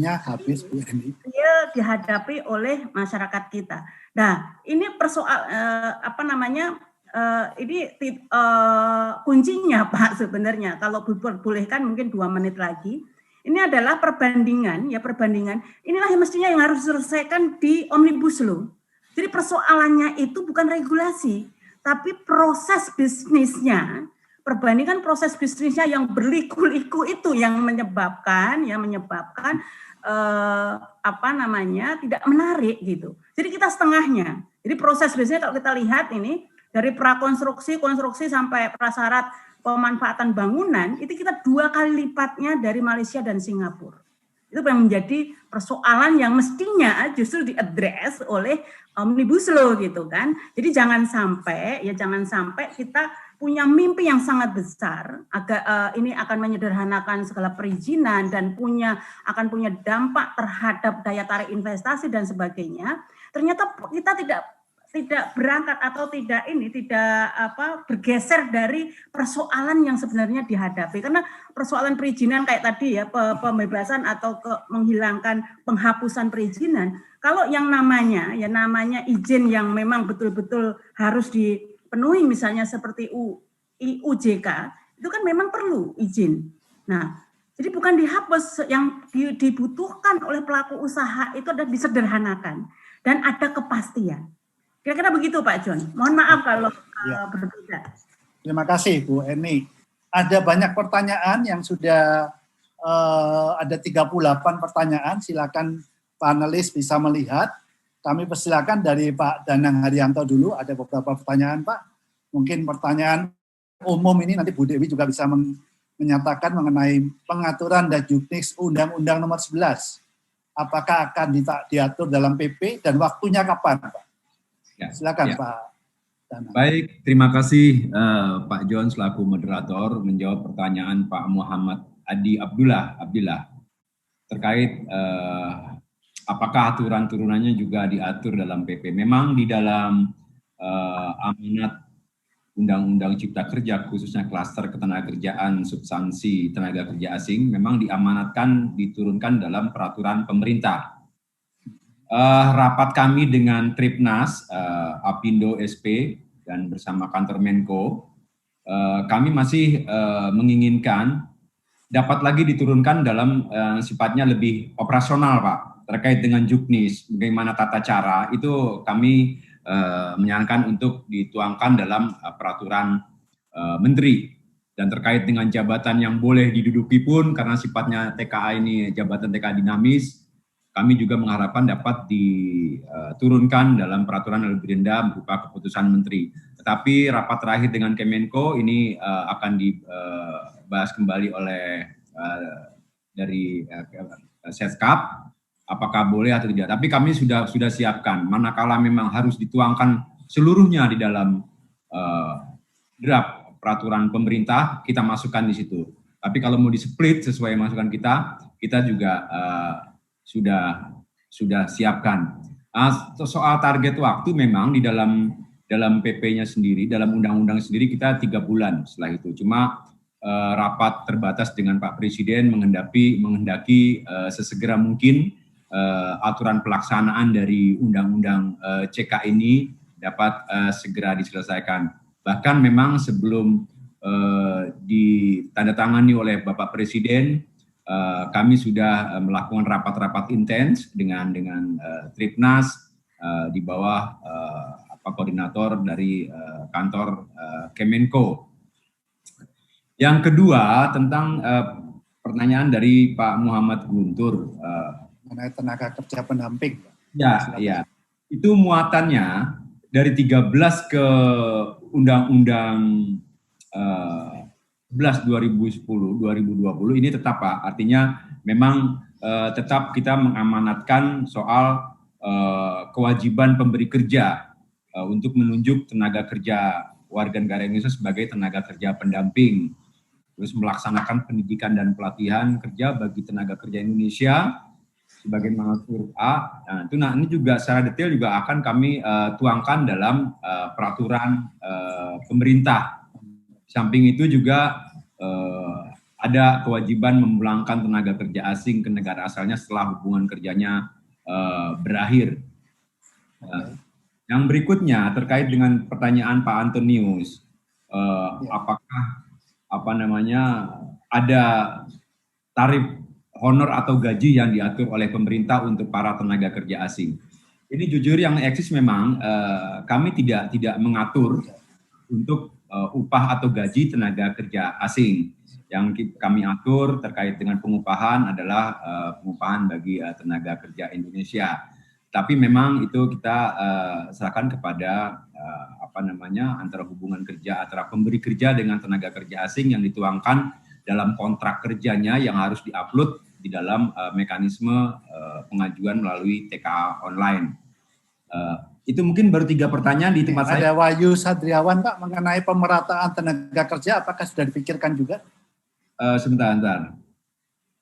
dihadapi oleh masyarakat kita. Nah, ini kuncinya Pak sebenarnya kalau diperbolehkan mungkin 2 menit lagi. Ini adalah perbandingan. Inilah yang mestinya yang harus diselesaikan di Omnibus Law. Jadi persoalannya itu bukan regulasi, tapi proses bisnisnya. Perbandingan proses bisnisnya yang berliku-liku itu yang menyebabkan tidak menarik gitu. Jadi kita setengahnya. Jadi proses bisnisnya kalau kita lihat ini dari prakonstruksi, konstruksi sampai prasyarat pemanfaatan bangunan itu kita 2 kali lipatnya dari Malaysia dan Singapura. Itu yang menjadi persoalan yang mestinya justru diadres oleh Omnibus Law gitu kan. Jadi jangan sampai kita punya mimpi yang sangat besar ini akan menyederhanakan segala perizinan dan akan punya dampak terhadap daya tarik investasi dan sebagainya. Ternyata kita tidak berangkat atau tidak bergeser dari persoalan yang sebenarnya dihadapi. Karena persoalan perizinan kayak tadi ya, pembebasan atau menghilangkan penghapusan perizinan, kalau yang namanya izin yang memang betul-betul harus dipenuhi misalnya seperti UJK, itu kan memang perlu izin. Nah, Jadi bukan dihapus, yang dibutuhkan oleh pelaku usaha itu adalah disederhanakan dan ada kepastian. Kira-kira begitu Pak John. Mohon maaf kalau berbeda. Terima kasih Bu Eni. Ada banyak pertanyaan yang sudah ada 38 pertanyaan. Silakan panelis bisa melihat. Kami persilakan dari Pak Danang Haryanto dulu. Ada beberapa pertanyaan Pak. Mungkin pertanyaan umum ini nanti Bu Dewi juga bisa menyatakan mengenai pengaturan dan juknis Undang-Undang Nomor 11. Apakah akan diatur dalam PP dan waktunya kapan, Pak? Ya, silakan Pak Danang. Baik, terima kasih Pak John selaku moderator menjawab pertanyaan Pak Muhammad Adi Abdullah terkait apakah aturan turunannya juga diatur dalam PP. Memang di dalam amanat Undang-Undang Cipta Kerja, khususnya klaster ketenagakerjaan substansi tenaga kerja asing, memang diamanatkan diturunkan dalam peraturan pemerintah. Rapat kami dengan Tripnas, Apindo SP, dan bersama kantor Menko, kami masih menginginkan dapat lagi diturunkan dalam sifatnya lebih operasional, Pak, terkait dengan juknis, bagaimana tata cara, itu kami menyarankan untuk dituangkan dalam peraturan menteri. Dan terkait dengan jabatan yang boleh diduduki pun, karena sifatnya TKA ini jabatan TKA dinamis, kami juga mengharapkan dapat diturunkan dalam peraturan yang lebih rendah berupa keputusan menteri. Tetapi rapat terakhir dengan Kemenko ini akan dibahas kembali oleh dari Setkap, apakah boleh atau tidak. Tapi kami sudah siapkan, manakala memang harus dituangkan seluruhnya di dalam draft peraturan pemerintah, kita masukkan di situ. Tapi kalau mau di-split sesuai masukan kita juga sudah siapkan. Soal target waktu memang di dalam PP-nya sendiri, dalam undang-undang sendiri kita 3 bulan setelah itu. Cuma rapat terbatas dengan Pak Presiden menghendaki sesegera mungkin aturan pelaksanaan dari Undang-Undang CK ini dapat segera diselesaikan. Bahkan memang sebelum ditandatangani oleh Bapak Presiden, kami sudah melakukan rapat-rapat intens dengan Tripnas di bawah koordinator dari kantor Kemenko. Yang kedua tentang pertanyaan dari Pak Muhammad Guntur. Mengenai tenaga kerja pendamping. Ya. Itu muatannya dari 13 ke Undang-Undang 11 2010 2020 ini tetap Pak. Artinya memang tetap kita mengamanatkan soal kewajiban pemberi kerja untuk menunjuk tenaga kerja warga negara Indonesia sebagai tenaga kerja pendamping. Terus melaksanakan pendidikan dan pelatihan kerja bagi tenaga kerja Indonesia sebagaimana huruf A. Nah, ini juga secara detail juga akan kami tuangkan dalam peraturan pemerintah. Samping itu juga ada kewajiban memulangkan tenaga kerja asing ke negara asalnya setelah hubungan kerjanya berakhir. Yang berikutnya terkait dengan pertanyaan Pak Antonius, apakah ada tarif honor atau gaji yang diatur oleh pemerintah untuk para tenaga kerja asing. Ini jujur yang eksis memang kami tidak mengatur untuk upah atau gaji tenaga kerja asing. Yang kami atur terkait dengan pengupahan adalah pengupahan bagi tenaga kerja Indonesia. Tapi memang itu kita serahkan kepada antara hubungan kerja antara pemberi kerja dengan tenaga kerja asing yang dituangkan dalam kontrak kerjanya yang harus diupload di dalam mekanisme pengajuan melalui TKA online. Itu mungkin baru 3 pertanyaan di tempat saya. Ada Wahyu Sadriawan Pak mengenai pemerataan tenaga kerja, apakah sudah dipikirkan juga? Sebentar.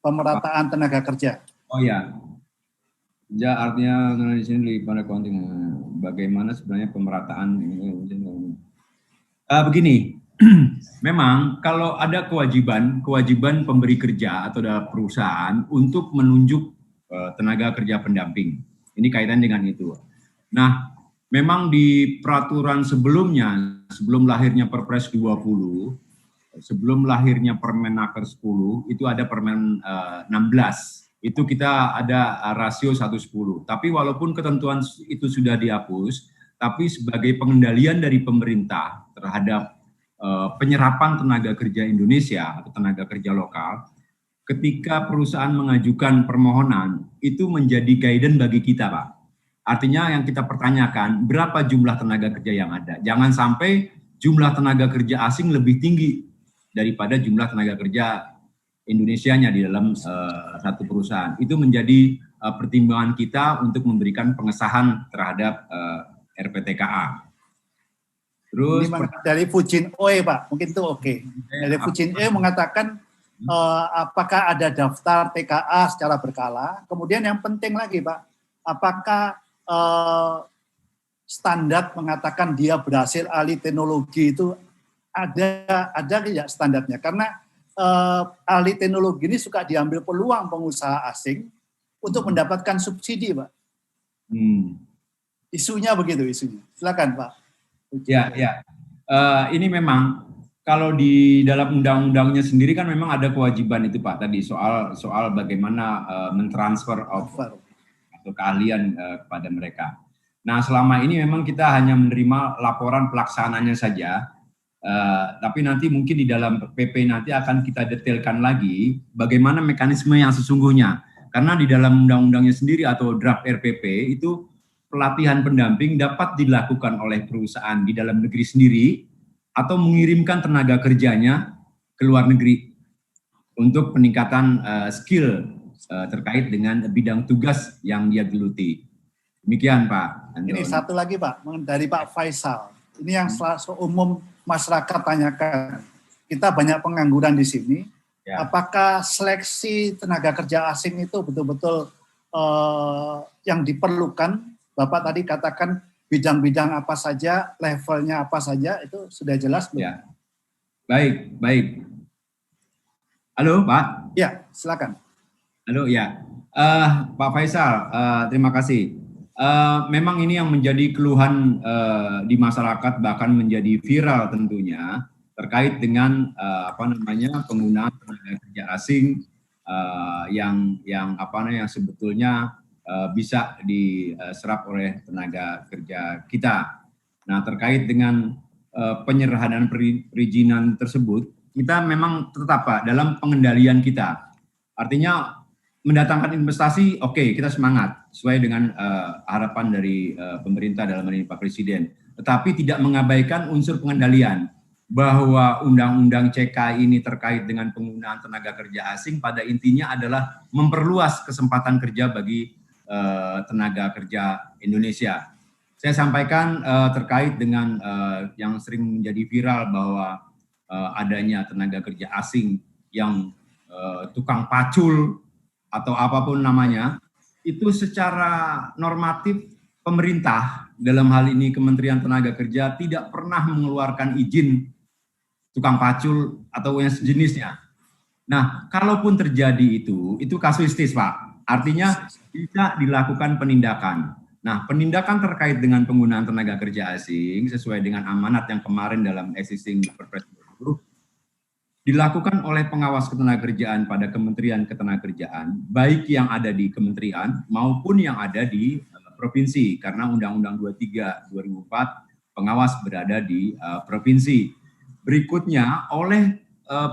Pemerataan tenaga kerja. Oh ya. Ya, artinya di sini pada konting bagaimana sebenarnya pemerataan ini. Begini, memang kalau ada kewajiban pemberi kerja atau ada perusahaan untuk menunjuk tenaga kerja pendamping. Ini kaitan dengan itu. Nah, memang di peraturan sebelumnya, sebelum lahirnya Perpres 20, sebelum lahirnya Permenaker 10 itu ada Permen 16. Itu kita ada rasio 1:10. Tapi walaupun ketentuan itu sudah dihapus, tapi sebagai pengendalian dari pemerintah terhadap penyerapan tenaga kerja Indonesia atau tenaga kerja lokal, ketika perusahaan mengajukan permohonan, itu menjadi guidance bagi kita, Pak. Artinya yang kita pertanyakan, berapa jumlah tenaga kerja yang ada? Jangan sampai jumlah tenaga kerja asing lebih tinggi daripada jumlah tenaga kerja Indonesianya di dalam satu perusahaan. Itu menjadi pertimbangan kita untuk memberikan pengesahan terhadap RPTKA. Terus dari Fujin Oe, Pak, mungkin itu oke. Dari Fujin Oe mengatakan apakah ada daftar TKA secara berkala. Kemudian yang penting lagi, Pak, apakah standar mengatakan dia berhasil ahli teknologi itu ada tidak standarnya? Karena ahli teknologi ini suka diambil peluang pengusaha asing untuk mendapatkan subsidi, Pak. Isunya begitu, isunya. Silakan, Pak. Ya. Ini memang kalau di dalam undang-undangnya sendiri kan memang ada kewajiban itu, Pak, tadi soal bagaimana mentransfer atau keahlian kepada mereka. Nah, selama ini memang kita hanya menerima laporan pelaksanaannya saja. Tapi nanti mungkin di dalam PP nanti akan kita detailkan lagi bagaimana mekanisme yang sesungguhnya. Karena di dalam undang-undangnya sendiri atau draft RPP itu pelatihan pendamping dapat dilakukan oleh perusahaan di dalam negeri sendiri atau mengirimkan tenaga kerjanya ke luar negeri untuk peningkatan skill terkait dengan bidang tugas yang dia geluti. Demikian, Pak Anton. Ini satu lagi, Pak, dari Pak Faisal. Ini yang selalu umum masyarakat tanyakan. Kita banyak pengangguran di sini. Ya. Apakah seleksi tenaga kerja asing itu betul-betul yang diperlukan? Bapak tadi katakan bidang-bidang apa saja, levelnya apa saja, itu sudah jelas belum? Ya. Baik. Halo, Pak. Ya, silakan. Halo, ya. Pak Faisal, terima kasih. Memang ini yang menjadi keluhan di masyarakat, bahkan menjadi viral tentunya terkait dengan penggunaan tenaga kerja asing yang sebetulnya bisa diserap oleh tenaga kerja kita. Nah, terkait dengan penyerahan perizinan tersebut, kita memang tetap, Pak, dalam pengendalian kita. Artinya mendatangkan investasi, oke, kita semangat sesuai dengan harapan dari pemerintah dalam hal ini Pak Presiden. Tetapi tidak mengabaikan unsur pengendalian bahwa Undang-Undang CK ini terkait dengan penggunaan tenaga kerja asing pada intinya adalah memperluas kesempatan kerja bagi tenaga kerja Indonesia. Saya sampaikan terkait dengan yang sering menjadi viral bahwa adanya tenaga kerja asing yang tukang pacul atau apapun namanya, itu secara normatif pemerintah, dalam hal ini Kementerian Tenaga Kerja, tidak pernah mengeluarkan izin tukang pacul atau yang sejenisnya. Nah, kalaupun terjadi itu kasuistis, Pak. Artinya bisa dilakukan penindakan. Nah, penindakan terkait dengan penggunaan tenaga kerja asing sesuai dengan amanat yang kemarin dalam existing Perpres 20 dilakukan oleh pengawas ketenagakerjaan pada Kementerian Ketenagakerjaan, baik yang ada di kementerian maupun yang ada di provinsi, karena Undang-Undang 23 2004 pengawas berada di provinsi. Berikutnya oleh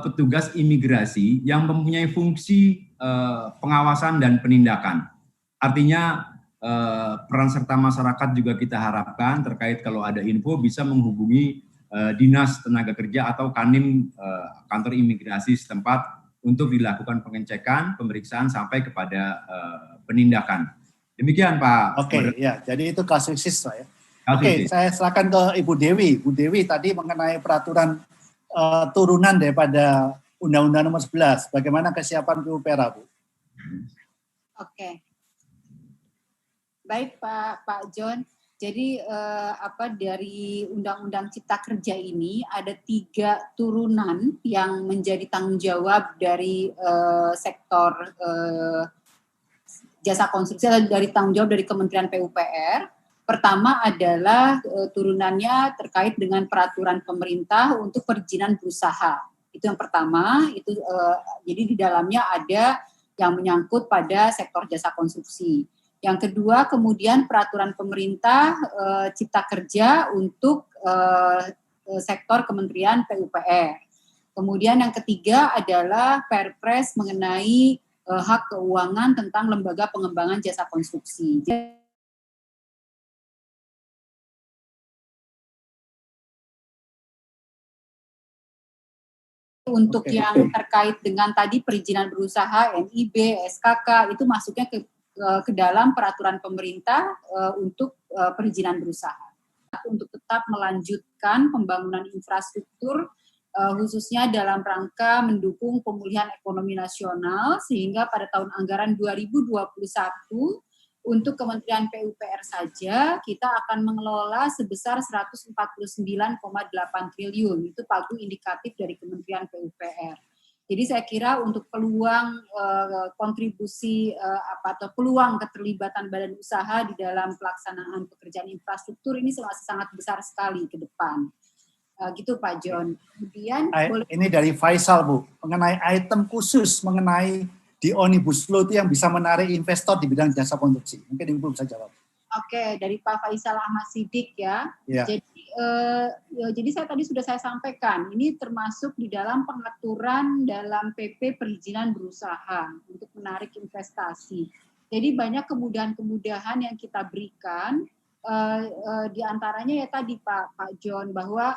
petugas imigrasi yang mempunyai fungsi pengawasan dan penindakan. Artinya peran serta masyarakat juga kita harapkan terkait kalau ada info bisa menghubungi Dinas Tenaga Kerja atau Kanwil kantor imigrasi setempat untuk dilakukan pengecekan, pemeriksaan sampai kepada penindakan. Demikian, Pak. Oke, ya. Jadi itu kasuistis, Pak, ya. Oke, saya silakan ke Ibu Dewi. Bu Dewi tadi mengenai peraturan turunan daripada Undang-Undang Nomor 11. Bagaimana kesiapan PUPERA, Bu? Oke. Baik, Pak John. Jadi dari Undang-Undang Cipta Kerja ini ada 3 turunan yang menjadi tanggung jawab dari sektor jasa konstruksi atau dari tanggung jawab dari Kementerian PUPR. Pertama adalah turunannya terkait dengan peraturan pemerintah untuk perizinan berusaha. Itu yang pertama, itu jadi di dalamnya ada yang menyangkut pada sektor jasa konstruksi. Yang kedua, kemudian peraturan pemerintah Cipta Kerja untuk sektor Kementerian PUPR. Kemudian yang ketiga adalah Perpres mengenai hak keuangan tentang lembaga pengembangan jasa konstruksi. Untuk yang terkait dengan tadi perizinan berusaha, NIB, SKK, itu masuknya ke dalam peraturan pemerintah untuk perizinan berusaha. Untuk tetap melanjutkan pembangunan infrastruktur, khususnya dalam rangka mendukung pemulihan ekonomi nasional, sehingga pada tahun anggaran 2021, untuk Kementerian PUPR saja, kita akan mengelola sebesar 149,8 triliun. Itu pagu indikatif dari Kementerian PUPR. Jadi saya kira untuk peluang kontribusi atau peluang keterlibatan badan usaha di dalam pelaksanaan pekerjaan infrastruktur ini masih sangat besar sekali ke depan. Gitu Pak John. Kemudian ini dari Faisal Bu, mengenai item khusus mengenai di Omnibus Law itu yang bisa menarik investor di bidang jasa konstruksi. Mungkin Ibu bisa jawab. Oke, dari Pak Faisal Ahmad Siddiq ya. Yeah. Jadi saya tadi sudah saya sampaikan, ini termasuk di dalam pengaturan dalam PP perizinan berusaha untuk menarik investasi. Jadi banyak kemudahan-kemudahan yang kita berikan, di antaranya ya tadi Pak John, bahwa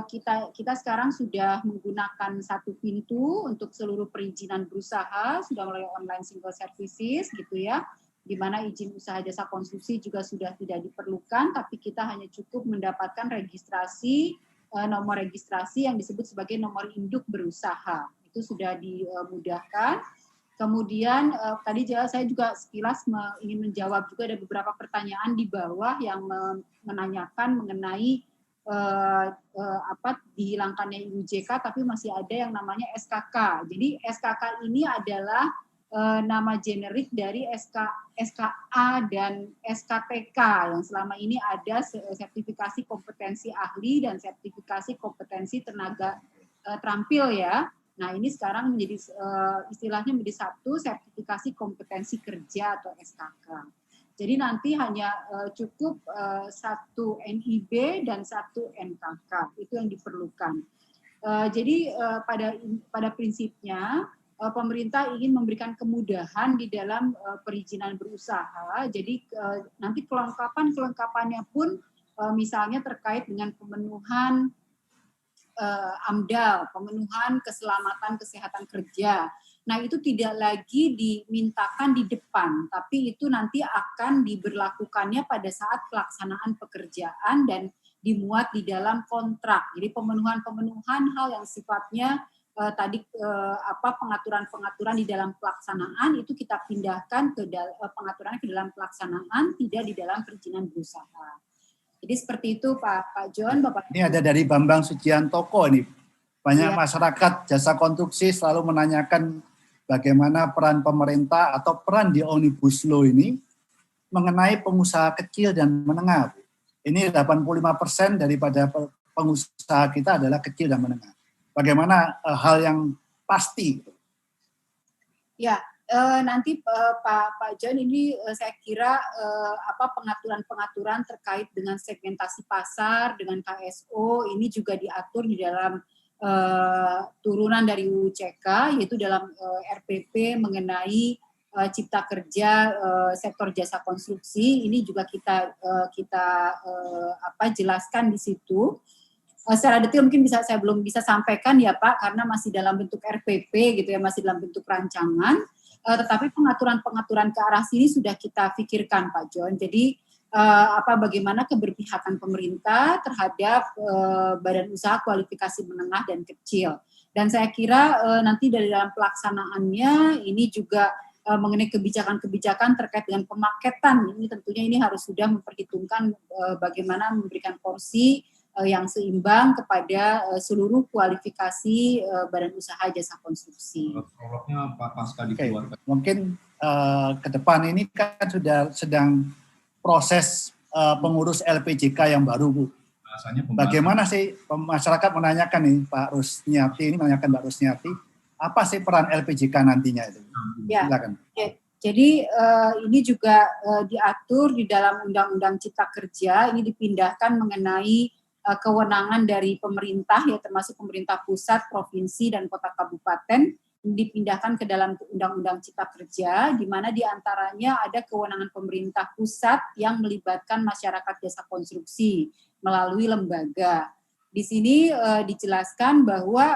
kita sekarang sudah menggunakan satu pintu untuk seluruh perizinan berusaha, sudah mulai online single services gitu ya, di mana izin usaha jasa konstruksi juga sudah tidak diperlukan, tapi kita hanya cukup mendapatkan registrasi, nomor registrasi yang disebut sebagai nomor induk berusaha, itu sudah dimudahkan. Kemudian tadi saya juga sekilas ingin menjawab juga ada beberapa pertanyaan di bawah yang menanyakan mengenai dihilangkannya IUJK, tapi masih ada yang namanya SKK. Jadi SKK ini adalah nama generik dari SKA dan SKTK yang selama ini ada sertifikasi kompetensi ahli dan sertifikasi kompetensi tenaga terampil ya. Nah ini sekarang menjadi istilahnya menjadi satu sertifikasi kompetensi kerja atau SKK. Jadi nanti hanya cukup satu NIB dan satu NKK, itu yang diperlukan. Jadi pada prinsipnya pemerintah ingin memberikan kemudahan di dalam perizinan berusaha. Jadi nanti kelengkapannya pun misalnya terkait dengan pemenuhan AMDAL, pemenuhan keselamatan kesehatan kerja. Nah itu tidak lagi dimintakan di depan, tapi itu nanti akan diberlakukannya pada saat pelaksanaan pekerjaan dan dimuat di dalam kontrak. Jadi pemenuhan hal yang sifatnya pengaturan di dalam pelaksanaan itu kita pindahkan ke pengaturan ke dalam pelaksanaan, tidak di dalam perizinan berusaha. Jadi seperti itu Pak John, Bapak. Ini ada dari Bambang Sugiantoko nih. Banyak masyarakat jasa konstruksi selalu menanyakan bagaimana peran pemerintah atau peran di Omnibus Law ini mengenai pengusaha kecil dan menengah. Ini 85% daripada pengusaha kita adalah kecil dan menengah. Bagaimana hal yang pasti? Ya, nanti Pak John ini saya kira pengaturan-pengaturan terkait dengan segmentasi pasar, dengan KSO ini juga diatur di dalam turunan dari UUCK, yaitu dalam RPP mengenai Cipta Kerja sektor jasa konstruksi. Ini juga kita jelaskan di situ. Secara detail mungkin saya belum bisa sampaikan ya Pak, karena masih dalam bentuk RPP gitu ya, masih dalam bentuk rancangan. Tetapi pengaturan-pengaturan ke arah sini sudah kita pikirkan Pak John. Jadi bagaimana keberpihakan pemerintah terhadap badan usaha kualifikasi menengah dan kecil. Dan saya kira nanti dari dalam pelaksanaannya ini juga mengenai kebijakan-kebijakan terkait dengan pemaketan. Ini tentunya ini harus sudah memperhitungkan bagaimana memberikan porsi yang seimbang kepada seluruh kualifikasi badan usaha jasa konstruksi. Prolognya pasca dikeluarkan. Mungkin ke depan ini kan sudah sedang proses pengurus LPJK yang baru Bu. Bagaimana sih masyarakat menanyakan nih Pak Rusniati ini menanyakan Mbak Rusniati, apa sih peran LPJK nantinya itu? Ya. Silakan. Jadi ini juga diatur di dalam Undang-Undang Cipta Kerja, ini dipindahkan mengenai kewenangan dari pemerintah, ya termasuk pemerintah pusat, provinsi, dan kota kabupaten, dipindahkan ke dalam Undang-Undang Cipta Kerja, di mana diantaranya ada kewenangan pemerintah pusat yang melibatkan masyarakat jasa konstruksi melalui lembaga. Di sini dijelaskan bahwa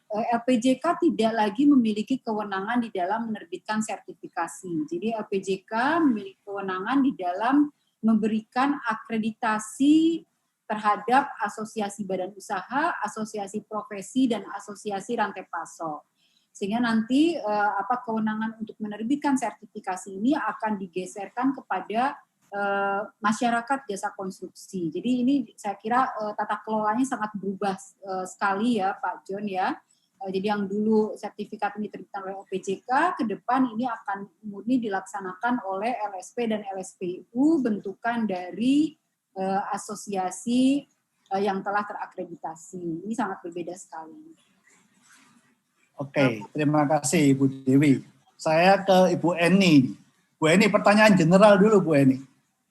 LPJK tidak lagi memiliki kewenangan di dalam menerbitkan sertifikasi. Jadi LPJK memiliki kewenangan di dalam memberikan akreditasi terhadap asosiasi badan usaha, asosiasi profesi, dan asosiasi rantai pasok. Sehingga nanti kewenangan untuk menerbitkan sertifikasi ini akan digeserkan kepada masyarakat jasa konstruksi. Jadi ini saya kira tata kelolanya sangat berubah sekali ya Pak John ya. Jadi yang dulu sertifikat ini diterbitkan oleh OPJK, ke depan ini akan murni dilaksanakan oleh LSP dan LSPU bentukan dari asosiasi yang telah terakreditasi. Ini sangat berbeda sekali. Oke, terima kasih Ibu Dewi. Saya ke Ibu Eni. Bu Eni, pertanyaan general dulu Bu Eni.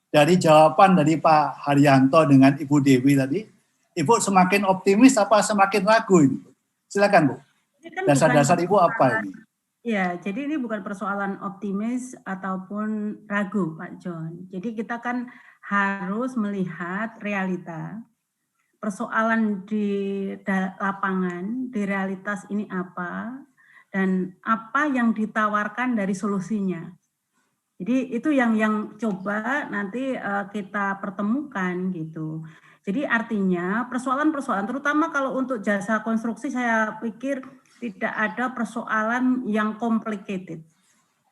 Dari jawaban dari Pak Haryanto dengan Ibu Dewi tadi, Ibu semakin optimis apa semakin ragu ini? Silakan Bu. Dasar-dasar Ibu apa ini? Ya, jadi ini bukan persoalan optimis ataupun ragu Pak John. Jadi kita kan harus melihat realita. Persoalan di lapangan, di realitas ini apa, dan apa yang ditawarkan dari solusinya. Jadi itu yang coba nanti kita pertemukan gitu. Jadi artinya persoalan-persoalan, terutama kalau untuk jasa konstruksi saya pikir tidak ada persoalan yang complicated.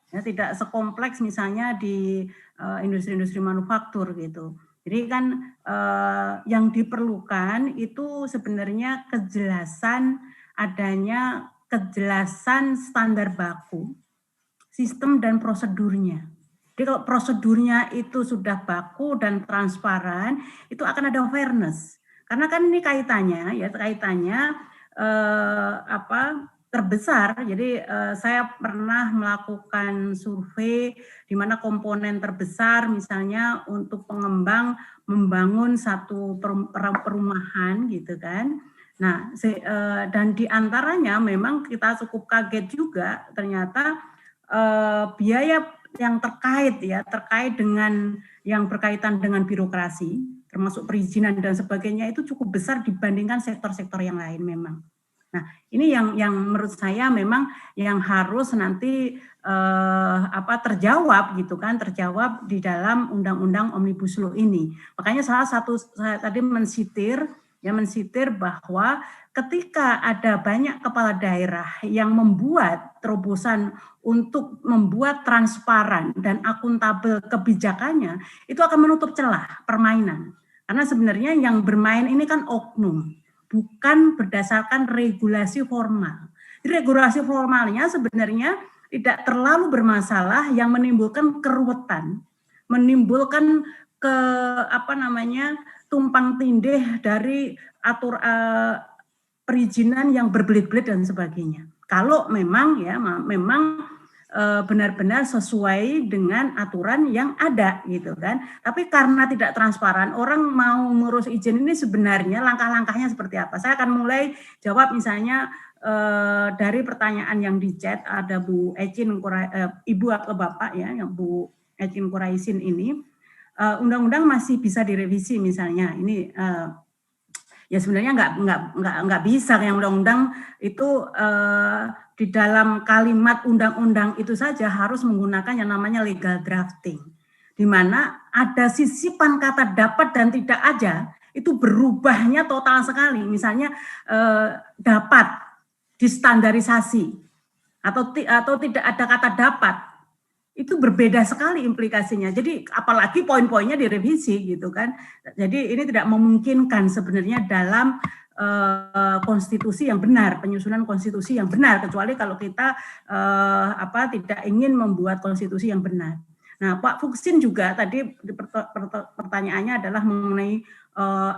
Ya, tidak sekompleks misalnya di industri-industri manufaktur gitu. Jadi kan yang diperlukan itu sebenarnya adanya kejelasan standar baku, sistem dan prosedurnya. Jadi kalau prosedurnya itu sudah baku dan transparan, itu akan ada fairness. Karena kan ini kaitannya terbesar. Jadi saya pernah melakukan survei di mana komponen terbesar misalnya untuk pengembang membangun satu perumahan gitu kan. Nah, dan di antaranya memang kita cukup kaget juga ternyata biaya yang terkait dengan yang berkaitan dengan birokrasi, termasuk perizinan dan sebagainya itu cukup besar dibandingkan sektor-sektor yang lain memang. Nah, ini yang menurut saya memang yang harus nanti terjawab gitu kan, terjawab di dalam Undang-Undang Omnibus Law ini. Makanya salah satu saya tadi mensitir bahwa ketika ada banyak kepala daerah yang membuat terobosan untuk membuat transparan dan akuntabel kebijakannya, itu akan menutup celah permainan. Karena sebenarnya yang bermain ini kan oknum, bukan berdasarkan regulasi formal. Regulasi formalnya sebenarnya tidak terlalu bermasalah yang menimbulkan keruwetan, menimbulkan tumpang tindih dari perizinan yang berbelit-belit dan sebagainya. Kalau memang benar-benar sesuai dengan aturan yang ada gitu kan. Tapi karena tidak transparan, orang mau ngurus izin ini sebenarnya langkah-langkahnya seperti apa? Saya akan mulai jawab misalnya dari pertanyaan yang di chat, ada Bu Ecin Ibu atau Bapak ya, yang Bu Ecin Quraisin ini, undang-undang masih bisa direvisi misalnya. Ini ya sebenarnya nggak bisa, yang undang-undang itu di dalam kalimat undang-undang itu saja harus menggunakan yang namanya legal drafting, di mana ada sisipan kata dapat dan tidak aja, itu berubahnya total sekali. Misalnya dapat distandarisasi atau tidak ada kata dapat, itu berbeda sekali implikasinya. Jadi apalagi poin-poinnya direvisi gitu kan. Jadi ini tidak memungkinkan sebenarnya dalam konstitusi yang benar, penyusunan konstitusi yang benar, kecuali kalau kita tidak ingin membuat konstitusi yang benar. Nah, Pak Fuksin juga tadi pertanyaannya adalah mengenai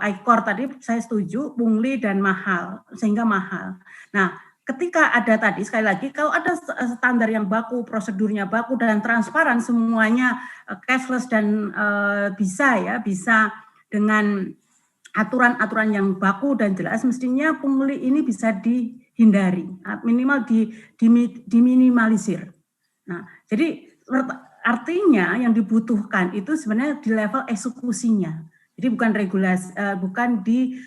ICOR tadi saya setuju, pungli dan mahal, sehingga mahal. Nah, ketika ada tadi, sekali lagi, kalau ada standar yang baku, prosedurnya baku dan transparan, semuanya cashless dan bisa dengan aturan-aturan yang baku dan jelas, mestinya pungli ini bisa dihindari, minimal diminimalisir. Nah, jadi artinya yang dibutuhkan itu sebenarnya di level eksekusinya. Jadi bukan regulasi, bukan di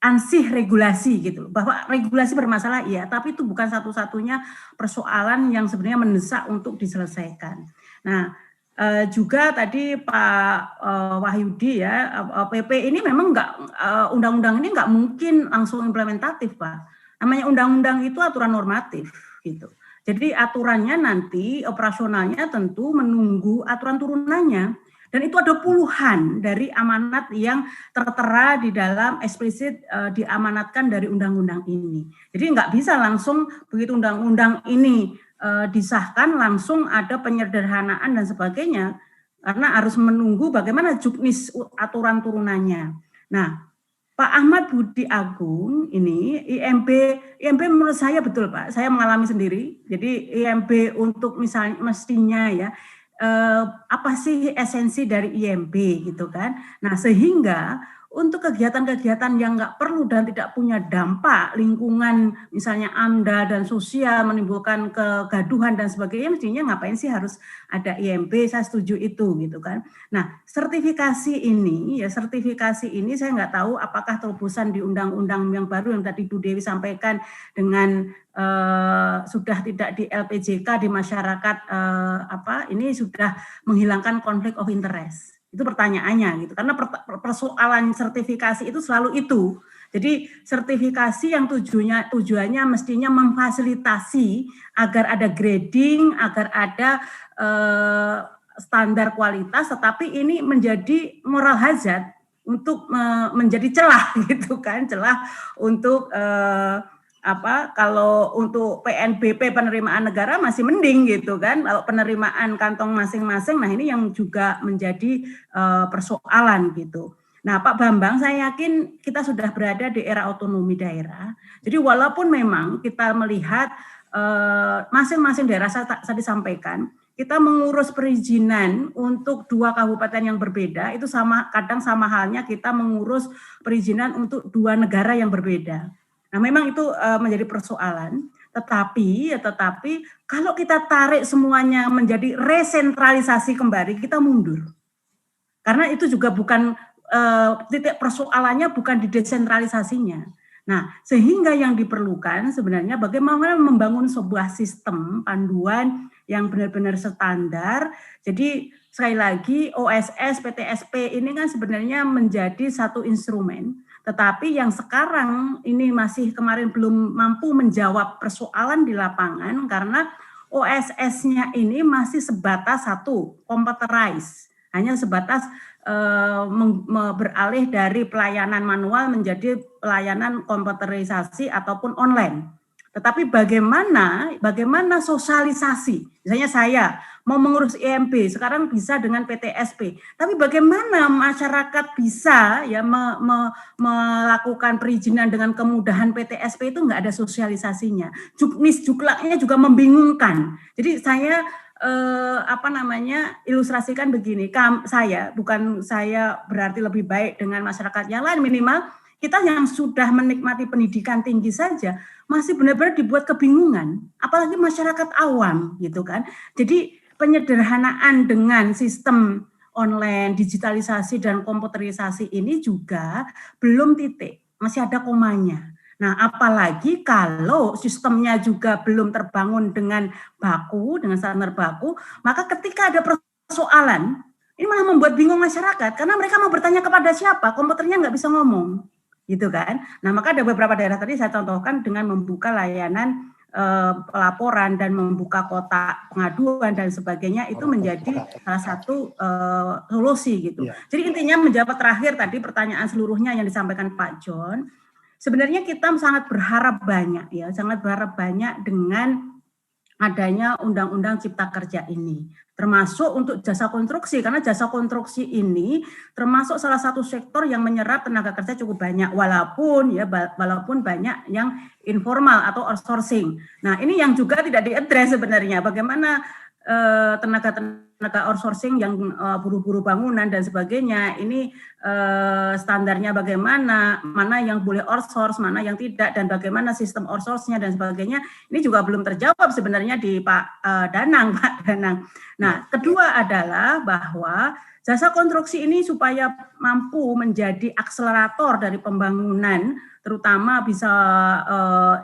ansih regulasi gitu. Bahwa regulasi bermasalah iya, tapi itu bukan satu-satunya persoalan yang sebenarnya mendesak untuk diselesaikan. Nah, juga tadi Pak Wahyudi ya, PP ini memang undang-undang ini nggak mungkin langsung implementatif, Pak. Namanya undang-undang itu aturan normatif gitu. Jadi aturannya nanti operasionalnya tentu menunggu aturan turunannya. Dan itu ada puluhan dari amanat yang tertera di dalam eksplisit diamanatkan dari undang-undang ini. Jadi nggak bisa langsung begitu undang-undang ini disahkan langsung ada penyederhanaan dan sebagainya, karena harus menunggu bagaimana juknis aturan turunannya. Nah, Pak Ahmad Budi Agung ini IMB menurut saya betul Pak, saya mengalami sendiri. Jadi IMB untuk misalnya mestinya ya, apa sih esensi dari IMB gitu kan. Nah, sehingga untuk kegiatan-kegiatan yang nggak perlu dan tidak punya dampak lingkungan, misalnya AMDA dan sosial menimbulkan kegaduhan dan sebagainya, mestinya ngapain sih harus ada IMB? Saya setuju itu gitu kan. Nah, sertifikasi ini saya nggak tahu apakah terobosan di undang-undang yang baru yang tadi Bu Dewi sampaikan dengan sudah tidak di LPJK di masyarakat ini sudah menghilangkan konflik of interest. Itu pertanyaannya gitu, karena persoalan sertifikasi itu selalu itu. Jadi sertifikasi yang tujuannya mestinya memfasilitasi agar ada grading, agar ada standar kualitas, tetapi ini menjadi moral hazard untuk menjadi celah gitu kan, celah untuk kalau untuk PNBP penerimaan negara masih mending gitu kan, kalau penerimaan kantong masing-masing, nah ini yang juga menjadi persoalan gitu. Nah Pak Bambang, saya yakin kita sudah berada di era otonomi daerah, jadi walaupun memang kita melihat masing-masing daerah, saya tadi sampaikan, kita mengurus perizinan untuk 2 kabupaten yang berbeda, itu kadang sama halnya kita mengurus perizinan untuk 2 negara yang berbeda. Nah, memang itu menjadi persoalan, tetapi kalau kita tarik semuanya menjadi resentralisasi kembali, kita mundur. Karena itu juga bukan titik persoalannya bukan di desentralisasinya. Nah, sehingga yang diperlukan sebenarnya bagaimana membangun sebuah sistem panduan yang benar-benar standar. Jadi sekali lagi OSS, PTSP ini kan sebenarnya menjadi satu instrumen. Tetapi yang sekarang ini masih kemarin belum mampu menjawab persoalan di lapangan karena OSS-nya ini masih sebatas satu, computerized. Hanya sebatas beralih dari pelayanan manual menjadi pelayanan komputerisasi ataupun online. Tetapi bagaimana sosialisasi? Misalnya saya mau mengurus IMB, sekarang bisa dengan PTSP. Tapi bagaimana masyarakat bisa ya melakukan perizinan dengan kemudahan PTSP itu nggak ada sosialisasinya. Juknis juklaknya juga membingungkan. Jadi saya ilustrasikan begini, saya berarti lebih baik dengan masyarakat yang lain, minimal kita yang sudah menikmati pendidikan tinggi saja masih benar-benar dibuat kebingungan, apalagi masyarakat awam gitu kan. Jadi penyederhanaan dengan sistem online, digitalisasi dan komputerisasi ini juga belum titik, masih ada komanya. Nah, apalagi kalau sistemnya juga belum terbangun dengan standar baku, maka ketika ada persoalan, ini malah membuat bingung masyarakat, karena mereka mau bertanya kepada siapa, komputernya nggak bisa ngomong, gitu kan. Nah, maka ada beberapa daerah tadi saya contohkan dengan membuka layanan pelaporan dan membuka kotak pengaduan dan sebagainya, itu menjadi salah satu solusi gitu. Jadi intinya menjawab terakhir tadi pertanyaan seluruhnya yang disampaikan Pak John, sebenarnya kita sangat berharap banyak dengan adanya Undang-Undang Cipta Kerja ini, termasuk untuk jasa konstruksi, karena jasa konstruksi ini termasuk salah satu sektor yang menyerap tenaga kerja cukup banyak, walaupun banyak yang informal atau outsourcing. Nah, ini yang juga tidak diadres sebenarnya, bagaimana tenaga outsourcing yang buru-buru bangunan dan sebagainya, ini standarnya bagaimana, mana yang boleh outsource, mana yang tidak, dan bagaimana sistem outsource-nya dan sebagainya, ini juga belum terjawab sebenarnya di Pak Danang. Nah, kedua adalah bahwa jasa konstruksi ini supaya mampu menjadi akselerator dari pembangunan, terutama bisa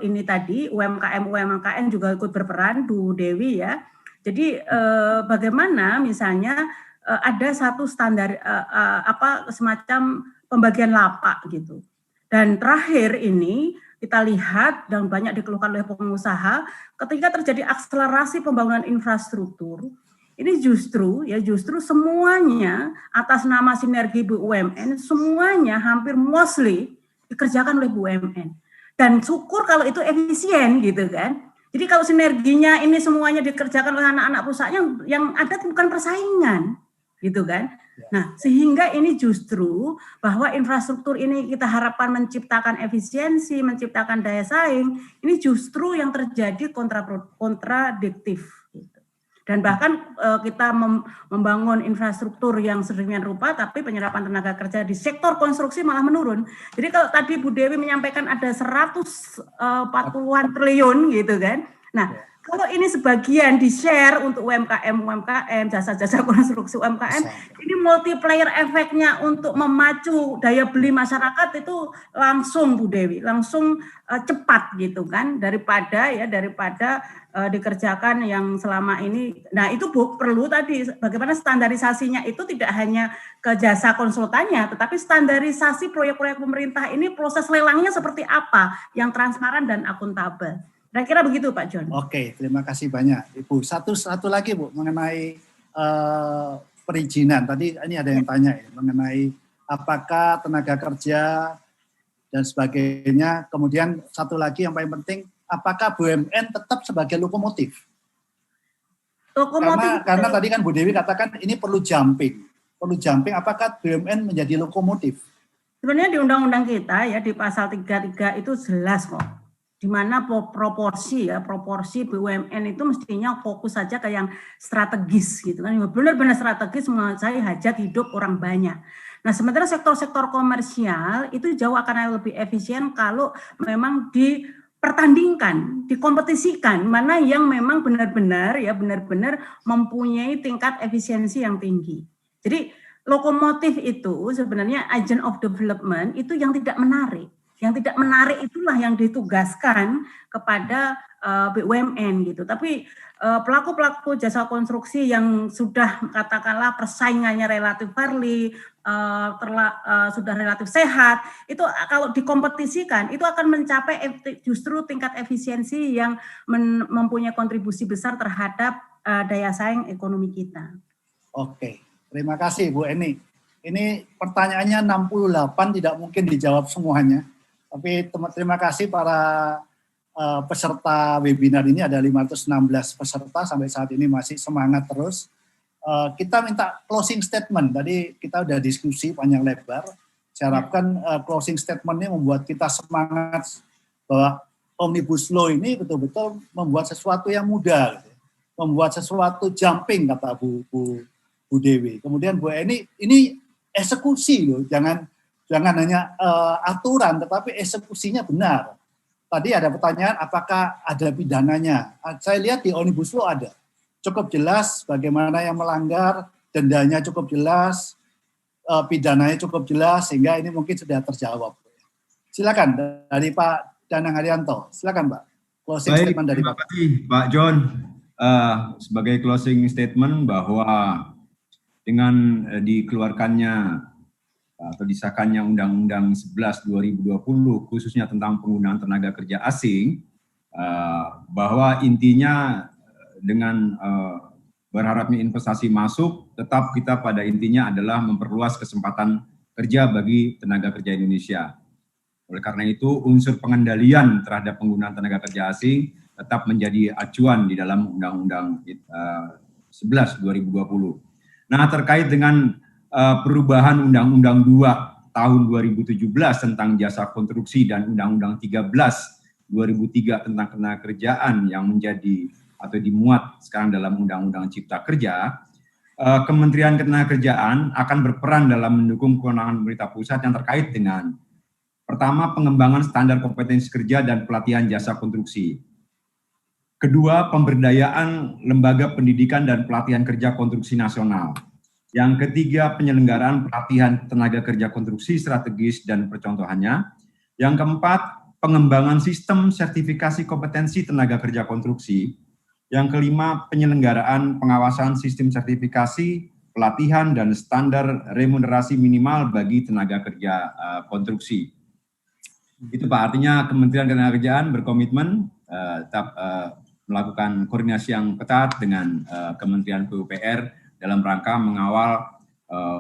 ini tadi UMKM juga ikut berperan, Bu Dewi ya. Jadi bagaimana misalnya ada satu standar semacam pembagian lapak gitu. Dan terakhir ini kita lihat dan banyak dikeluhkan oleh pengusaha ketika terjadi akselerasi pembangunan infrastruktur, ini justru semuanya atas nama sinergi BUMN, semuanya hampir mostly dikerjakan oleh BUMN. Dan syukur kalau itu efisien gitu kan. Jadi kalau sinerginya ini semuanya dikerjakan oleh anak-anak perusahaan, yang ada bukan persaingan, gitu kan? Nah, sehingga ini justru bahwa infrastruktur ini kita harapkan menciptakan efisiensi, menciptakan daya saing, ini justru yang terjadi kontradiktif. Gitu. Dan bahkan kita membangun infrastruktur yang sedemikian rupa, tapi penyerapan tenaga kerja di sektor konstruksi malah menurun. Jadi kalau tadi Bu Dewi menyampaikan ada 140-an triliun gitu kan. Nah, kalau ini sebagian di-share untuk UMKM, jasa-jasa konstruksi UMKM, ini multiplier efeknya untuk memacu daya beli masyarakat itu langsung Bu Dewi, langsung cepat gitu kan, daripada dikerjakan yang selama ini. Nah, itu perlu tadi bagaimana standarisasinya itu tidak hanya ke jasa konsultannya, tetapi standarisasi proyek-proyek pemerintah ini proses lelangnya seperti apa yang transparan dan akuntabel. Kira-kira begitu Pak John. Oke, terima kasih banyak Ibu. Satu lagi Bu mengenai perizinan. Tadi ini ada yang tanya ya, mengenai apakah tenaga kerja dan sebagainya. Kemudian satu lagi yang paling penting, apakah BUMN tetap sebagai lokomotif? Karena tadi kan Bu Dewi katakan ini perlu jumping. Apakah BUMN menjadi lokomotif? Sebenarnya di undang-undang kita ya di pasal 33 itu jelas kok. Di mana proporsi BUMN itu mestinya fokus saja ke yang strategis gitu kan, benar-benar strategis menguasai hajat hidup orang banyak. Nah, sementara sektor-sektor komersial itu jauh akan lebih efisien kalau memang dipertandingkan, dikompetisikan mana yang memang benar-benar mempunyai tingkat efisiensi yang tinggi. Jadi lokomotif itu sebenarnya agent of development itu yang tidak menarik. Yang tidak menarik itulah yang ditugaskan kepada BUMN gitu. Tapi pelaku-pelaku jasa konstruksi yang sudah katakanlah persaingannya relatif fairly, sudah relatif sehat, itu kalau dikompetisikan itu akan mencapai justru tingkat efisiensi yang mempunyai kontribusi besar terhadap daya saing ekonomi kita. Oke, terima kasih Bu Eni. Ini pertanyaannya 68 tidak mungkin dijawab semuanya. Tapi terima kasih para peserta webinar ini, ada 516 peserta sampai saat ini masih semangat terus. Kita minta closing statement, tadi kita udah diskusi panjang lebar. Saya harapkan closing statement ini membuat kita semangat bahwa Omnibus Law ini betul-betul membuat sesuatu yang mudah, membuat sesuatu jumping kata Bu Dewi. Kemudian Bu Eni, ini eksekusi loh, jangan hanya aturan, tetapi eksekusinya benar. Tadi ada pertanyaan, apakah ada pidananya? Saya lihat di Omnibus Law ada. Cukup jelas bagaimana yang melanggar, dendanya cukup jelas, pidananya cukup jelas, sehingga ini mungkin sudah terjawab. Silakan dari Pak Danang Haryanto. Silakan Pak. Closing statement dari Pak. Terima kasih Pak John. Sebagai closing statement bahwa dengan dikeluarkannya atau disahkannya Undang-Undang 11 2020 khususnya tentang penggunaan tenaga kerja asing, bahwa intinya dengan berharapnya investasi masuk, tetap kita pada intinya adalah memperluas kesempatan kerja bagi tenaga kerja Indonesia. Oleh karena itu unsur pengendalian terhadap penggunaan tenaga kerja asing tetap menjadi acuan di dalam Undang-Undang 11 2020. Nah, terkait dengan perubahan Undang-Undang 2 tahun 2017 tentang jasa konstruksi dan Undang-Undang 13 2003 tentang ketenagakerjaan yang menjadi atau dimuat sekarang dalam Undang-Undang Cipta Kerja, Kementerian Ketenagakerjaan akan berperan dalam mendukung kewenangan pemerintah pusat yang terkait dengan pertama, pengembangan standar kompetensi kerja dan pelatihan jasa konstruksi. Kedua, pemberdayaan lembaga pendidikan dan pelatihan kerja konstruksi nasional. Yang ketiga, penyelenggaraan pelatihan tenaga kerja konstruksi strategis dan percontohannya. Yang keempat, pengembangan sistem sertifikasi kompetensi tenaga kerja konstruksi. Yang kelima, penyelenggaraan pengawasan sistem sertifikasi, pelatihan, dan standar remunerasi minimal bagi tenaga kerja konstruksi. Itu Pak, artinya Kementerian Ketenagakerjaan berkomitmen tetap melakukan koordinasi yang ketat dengan Kementerian PUPR dalam rangka mengawal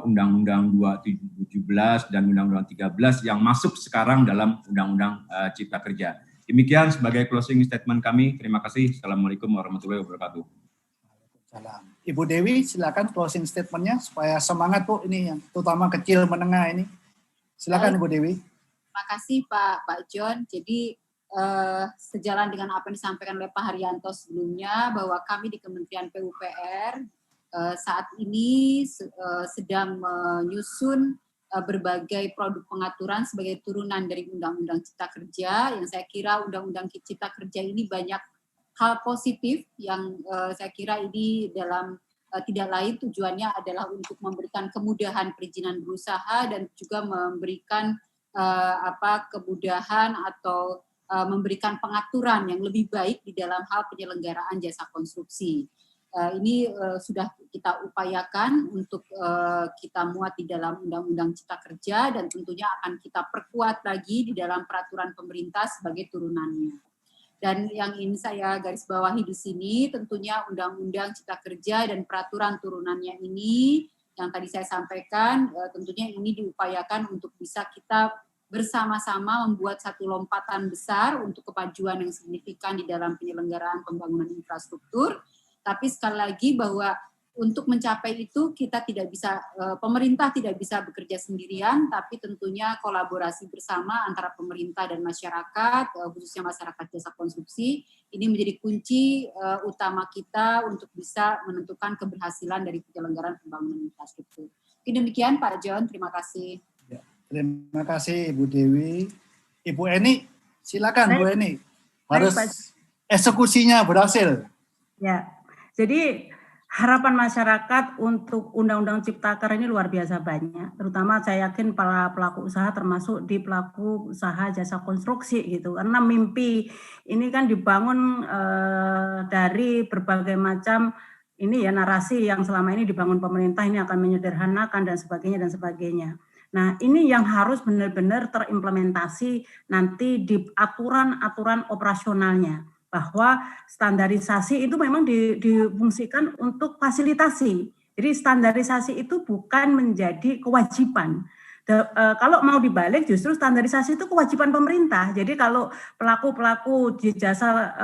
Undang-Undang 2017 dan Undang-Undang 13 yang masuk sekarang dalam Undang-Undang Cipta Kerja. Demikian sebagai closing statement kami. Terima kasih. Assalamualaikum warahmatullahi wabarakatuh. Salam. Ibu Dewi, silakan closing statement-nya supaya semangat Bu ini yang terutama kecil menengah ini. Silakan Ibu Dewi. Terima kasih Pak John. Jadi sejalan dengan apa yang disampaikan oleh Pak Haryanto sebelumnya, bahwa kami di Kementerian PUPR saat ini sedang menyusun berbagai produk pengaturan sebagai turunan dari Undang-Undang Cipta Kerja, yang saya kira Undang-Undang Cipta Kerja ini banyak hal positif yang saya kira ini dalam tidak lain tujuannya adalah untuk memberikan kemudahan perizinan berusaha dan juga memberikan kemudahan atau memberikan pengaturan yang lebih baik di dalam hal penyelenggaraan jasa konstruksi. Ini sudah kita upayakan untuk kita muat di dalam Undang-Undang Cipta Kerja dan tentunya akan kita perkuat lagi di dalam peraturan pemerintah sebagai turunannya. Dan yang ingin saya garis bawahi di sini tentunya Undang-Undang Cipta Kerja dan peraturan turunannya ini yang tadi saya sampaikan, tentunya ini diupayakan untuk bisa kita bersama-sama membuat satu lompatan besar untuk kemajuan yang signifikan di dalam penyelenggaraan pembangunan infrastruktur. Tapi sekali lagi bahwa untuk mencapai itu kita tidak bisa, pemerintah tidak bisa bekerja sendirian, tapi tentunya kolaborasi bersama antara pemerintah dan masyarakat, khususnya masyarakat jasa konstruksi, ini menjadi kunci utama kita untuk bisa menentukan keberhasilan dari penyelenggaraan pembangunan infrastruktur. Demikian Pak John, terima kasih. Terima kasih Ibu Dewi. Ibu Eni, silakan Bu Eni. Harus eksekusinya berhasil. Ya, jadi harapan masyarakat untuk Undang-Undang Cipta Kerja ini luar biasa banyak. Terutama saya yakin para pelaku usaha termasuk di pelaku usaha jasa konstruksi gitu. Karena mimpi ini kan dibangun dari berbagai macam ini ya narasi yang selama ini dibangun pemerintah ini akan menyederhanakan dan sebagainya. Nah, ini yang harus benar-benar terimplementasi nanti di aturan-aturan operasionalnya, bahwa standarisasi itu memang difungsikan untuk fasilitasi. Jadi standarisasi itu bukan menjadi kewajiban. Kalau mau dibalik justru standarisasi itu kewajiban pemerintah. Jadi kalau pelaku-pelaku di jasa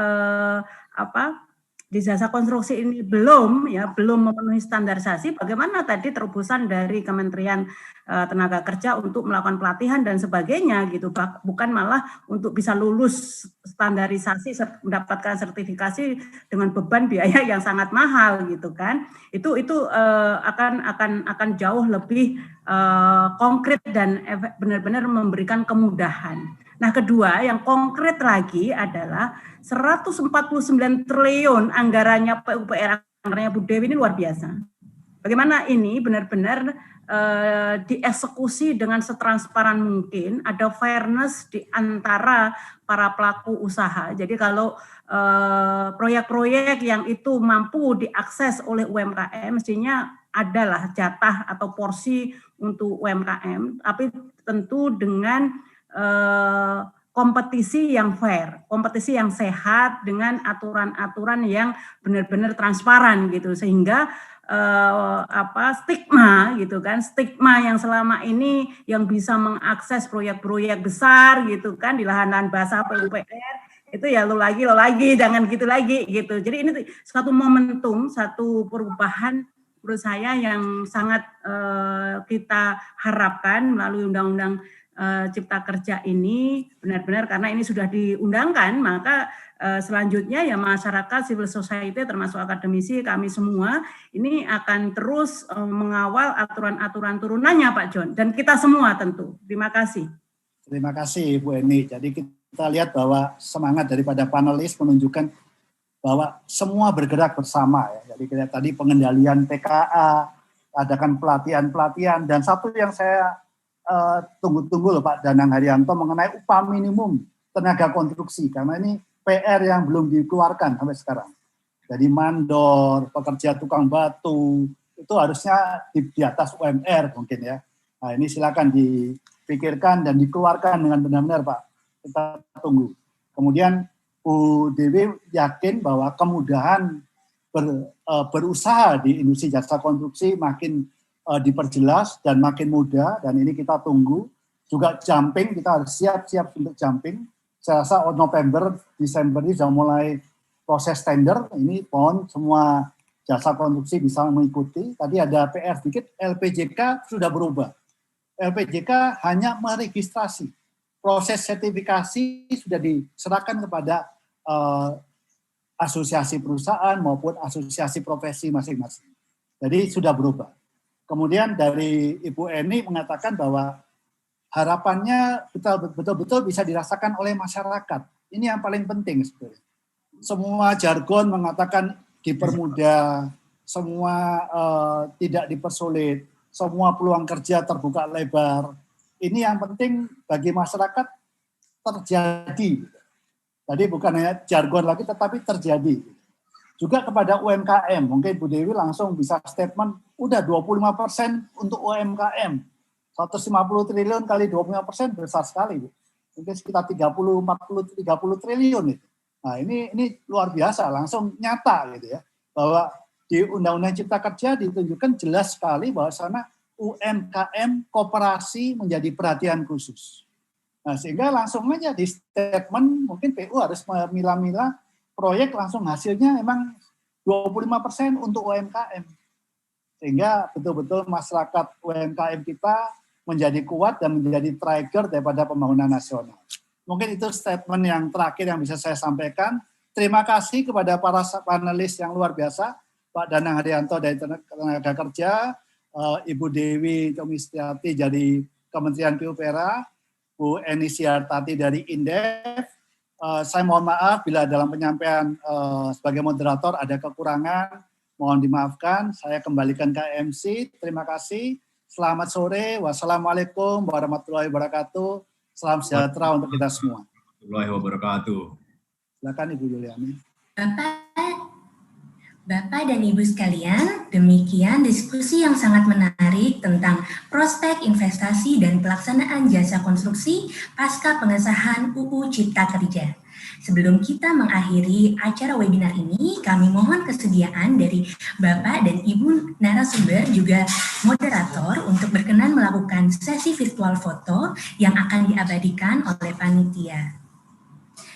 di jasa konstruksi ini belum memenuhi standarisasi, bagaimana tadi terobosan dari Kementerian Tenaga Kerja untuk melakukan pelatihan dan sebagainya gitu, bukan malah untuk bisa lulus standarisasi mendapatkan sertifikasi dengan beban biaya yang sangat mahal gitu kan. Itu akan jauh lebih konkret dan benar-benar memberikan kemudahan. Nah, kedua yang konkret lagi adalah 149 triliun anggarannya PUPR, anggarannya Bu Dewi ini luar biasa. Bagaimana ini benar-benar dieksekusi dengan setransparan mungkin, ada fairness di antara para pelaku usaha. Jadi kalau proyek-proyek yang itu mampu diakses oleh UMKM, mestinya adalah jatah atau porsi untuk UMKM, tapi tentu dengan kompetisi yang fair, kompetisi yang sehat dengan aturan-aturan yang benar-benar transparan gitu, sehingga stigma gitu kan, stigma yang selama ini yang bisa mengakses proyek-proyek besar gitu kan di lahan-lahan basah PUPR itu ya lo lagi, jangan gitu lagi gitu. Jadi ini suatu momentum, satu perubahan menurut saya yang sangat kita harapkan melalui Undang-Undang Cipta Kerja ini benar-benar, karena ini sudah diundangkan, maka selanjutnya ya masyarakat, civil society termasuk akademisi, kami semua ini akan terus mengawal aturan-aturan turunannya Pak John, dan kita semua tentu. Terima kasih. Terima kasih Bu Eni. Jadi kita lihat bahwa semangat daripada panelis menunjukkan bahwa semua bergerak bersama ya. Jadi kita tadi pengendalian TKA, adakan pelatihan-pelatihan, dan satu yang saya tunggu-tunggu loh Pak Danang Haryanto mengenai upah minimum tenaga konstruksi, karena ini PR yang belum dikeluarkan sampai sekarang. Jadi mandor, pekerja tukang batu, itu harusnya di atas UMR mungkin ya. Nah ini silakan dipikirkan dan dikeluarkan dengan benar-benar Pak. Kita tunggu. Kemudian Bu Dewi yakin bahwa kemudahan berusaha di industri jasa konstruksi makin diperjelas dan makin mudah, dan ini kita tunggu. Juga jumping, kita harus siap-siap untuk jumping. Saya rasa November, Desember ini sudah mulai proses tender, ini pohon semua jasa konstruksi bisa mengikuti. Tadi ada PR sedikit, LPJK sudah berubah. LPJK hanya meregistrasi. Proses sertifikasi sudah diserahkan kepada asosiasi perusahaan maupun asosiasi profesi masing-masing. Jadi sudah berubah. Kemudian dari Ibu Eni mengatakan bahwa harapannya betul-betul bisa dirasakan oleh masyarakat. Ini yang paling penting sebenarnya. Semua jargon mengatakan dipermudah, semua tidak dipersulit, semua peluang kerja terbuka lebar. Ini yang penting bagi masyarakat terjadi. Jadi bukan hanya jargon lagi, tetapi terjadi. Juga kepada UMKM, mungkin Bu Dewi langsung bisa statement, udah 25% untuk UMKM. 150 triliun kali 25% besar sekali. Mungkin sekitar 30 triliun itu. Nah ini luar biasa, langsung nyata gitu ya. Bahwa di Undang-Undang Cipta Kerja ditunjukkan jelas sekali bahwa sana UMKM koperasi menjadi perhatian khusus. Nah sehingga langsung aja di statement mungkin PU harus memilah-milah proyek langsung hasilnya memang 25% untuk UMKM. Sehingga betul-betul masyarakat UMKM kita menjadi kuat dan menjadi trigger daripada pembangunan nasional. Mungkin itu statement yang terakhir yang bisa saya sampaikan. Terima kasih kepada para panelis yang luar biasa, Pak Danang Haryanto dari Tenaga Kerja, Ibu Dewi Comistiati dari Kementerian PUPera, Bu Eni Siartati dari Indef. Saya mohon maaf bila dalam penyampaian sebagai moderator ada kekurangan, mohon dimaafkan. Saya kembalikan ke MC. Terima kasih. Selamat sore. Wassalamualaikum warahmatullahi wabarakatuh. Salam sejahtera untuk kita semua. Warahmatullahi wabarakatuh. Silakan Ibu Yuliani. Bapak dan Ibu sekalian, demikian diskusi yang sangat menarik tentang prospek investasi dan pelaksanaan jasa konstruksi pasca pengesahan UU Cipta Kerja. Sebelum kita mengakhiri acara webinar ini, kami mohon kesediaan dari Bapak dan Ibu narasumber juga moderator untuk berkenan melakukan sesi virtual foto yang akan diabadikan oleh panitia.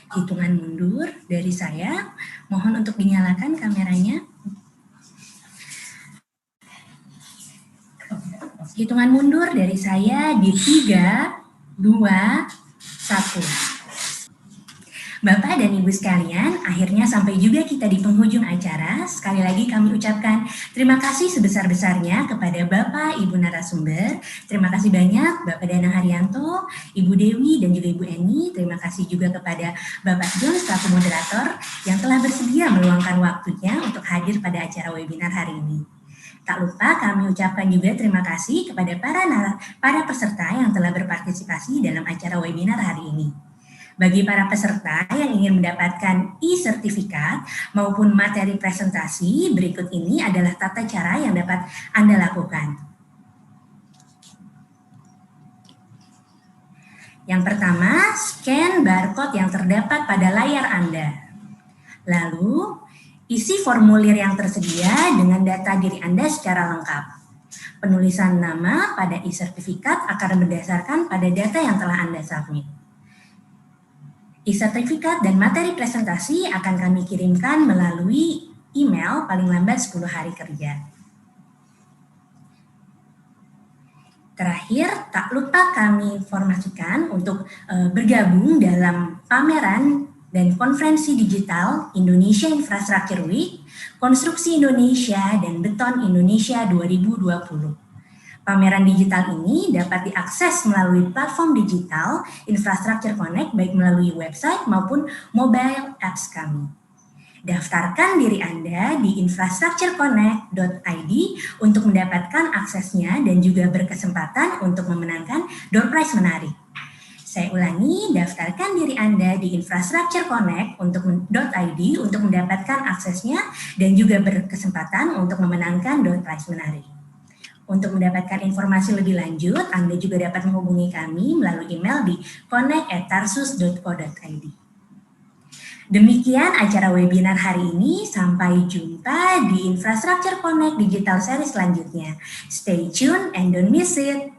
Hitungan mundur dari saya, mohon untuk dinyalakan kameranya. Hitungan mundur dari saya di 3, 2, 1. Bapak dan Ibu sekalian, akhirnya sampai juga kita di penghujung acara. Sekali lagi kami ucapkan terima kasih sebesar-besarnya kepada Bapak, Ibu narasumber. Terima kasih banyak Bapak Danang Haryanto, Ibu Dewi, dan juga Ibu Eni. Terima kasih juga kepada Bapak John selaku moderator yang telah bersedia meluangkan waktunya untuk hadir pada acara webinar hari ini. Tak lupa kami ucapkan juga terima kasih kepada para peserta yang telah berpartisipasi dalam acara webinar hari ini. Bagi para peserta yang ingin mendapatkan e-sertifikat maupun materi presentasi, berikut ini adalah tata cara yang dapat Anda lakukan. Yang pertama, scan barcode yang terdapat pada layar Anda. Lalu, isi formulir yang tersedia dengan data diri Anda secara lengkap. Penulisan nama pada e-sertifikat akan berdasarkan pada data yang telah Anda submit. E-sertifikat dan materi presentasi akan kami kirimkan melalui email paling lambat 10 hari kerja. Terakhir, tak lupa kami informasikan untuk bergabung dalam pameran dan konferensi digital Indonesia Infrastructure Week, Konstruksi Indonesia dan Beton Indonesia 2020. Pameran digital ini dapat diakses melalui platform digital Infrastructure Connect baik melalui website maupun mobile apps kami. Daftarkan diri Anda di infrastructureconnect.id untuk mendapatkan aksesnya dan juga berkesempatan untuk memenangkan door prize menarik. Saya ulangi, daftarkan diri Anda di infrastructureconnect.id untuk mendapatkan aksesnya dan juga berkesempatan untuk memenangkan door prize menarik. Untuk mendapatkan informasi lebih lanjut, Anda juga dapat menghubungi kami melalui email di connect@tarsus.co.id. Demikian acara webinar hari ini, sampai jumpa di Infrastructure Connect Digital Series selanjutnya. Stay tuned and don't miss it.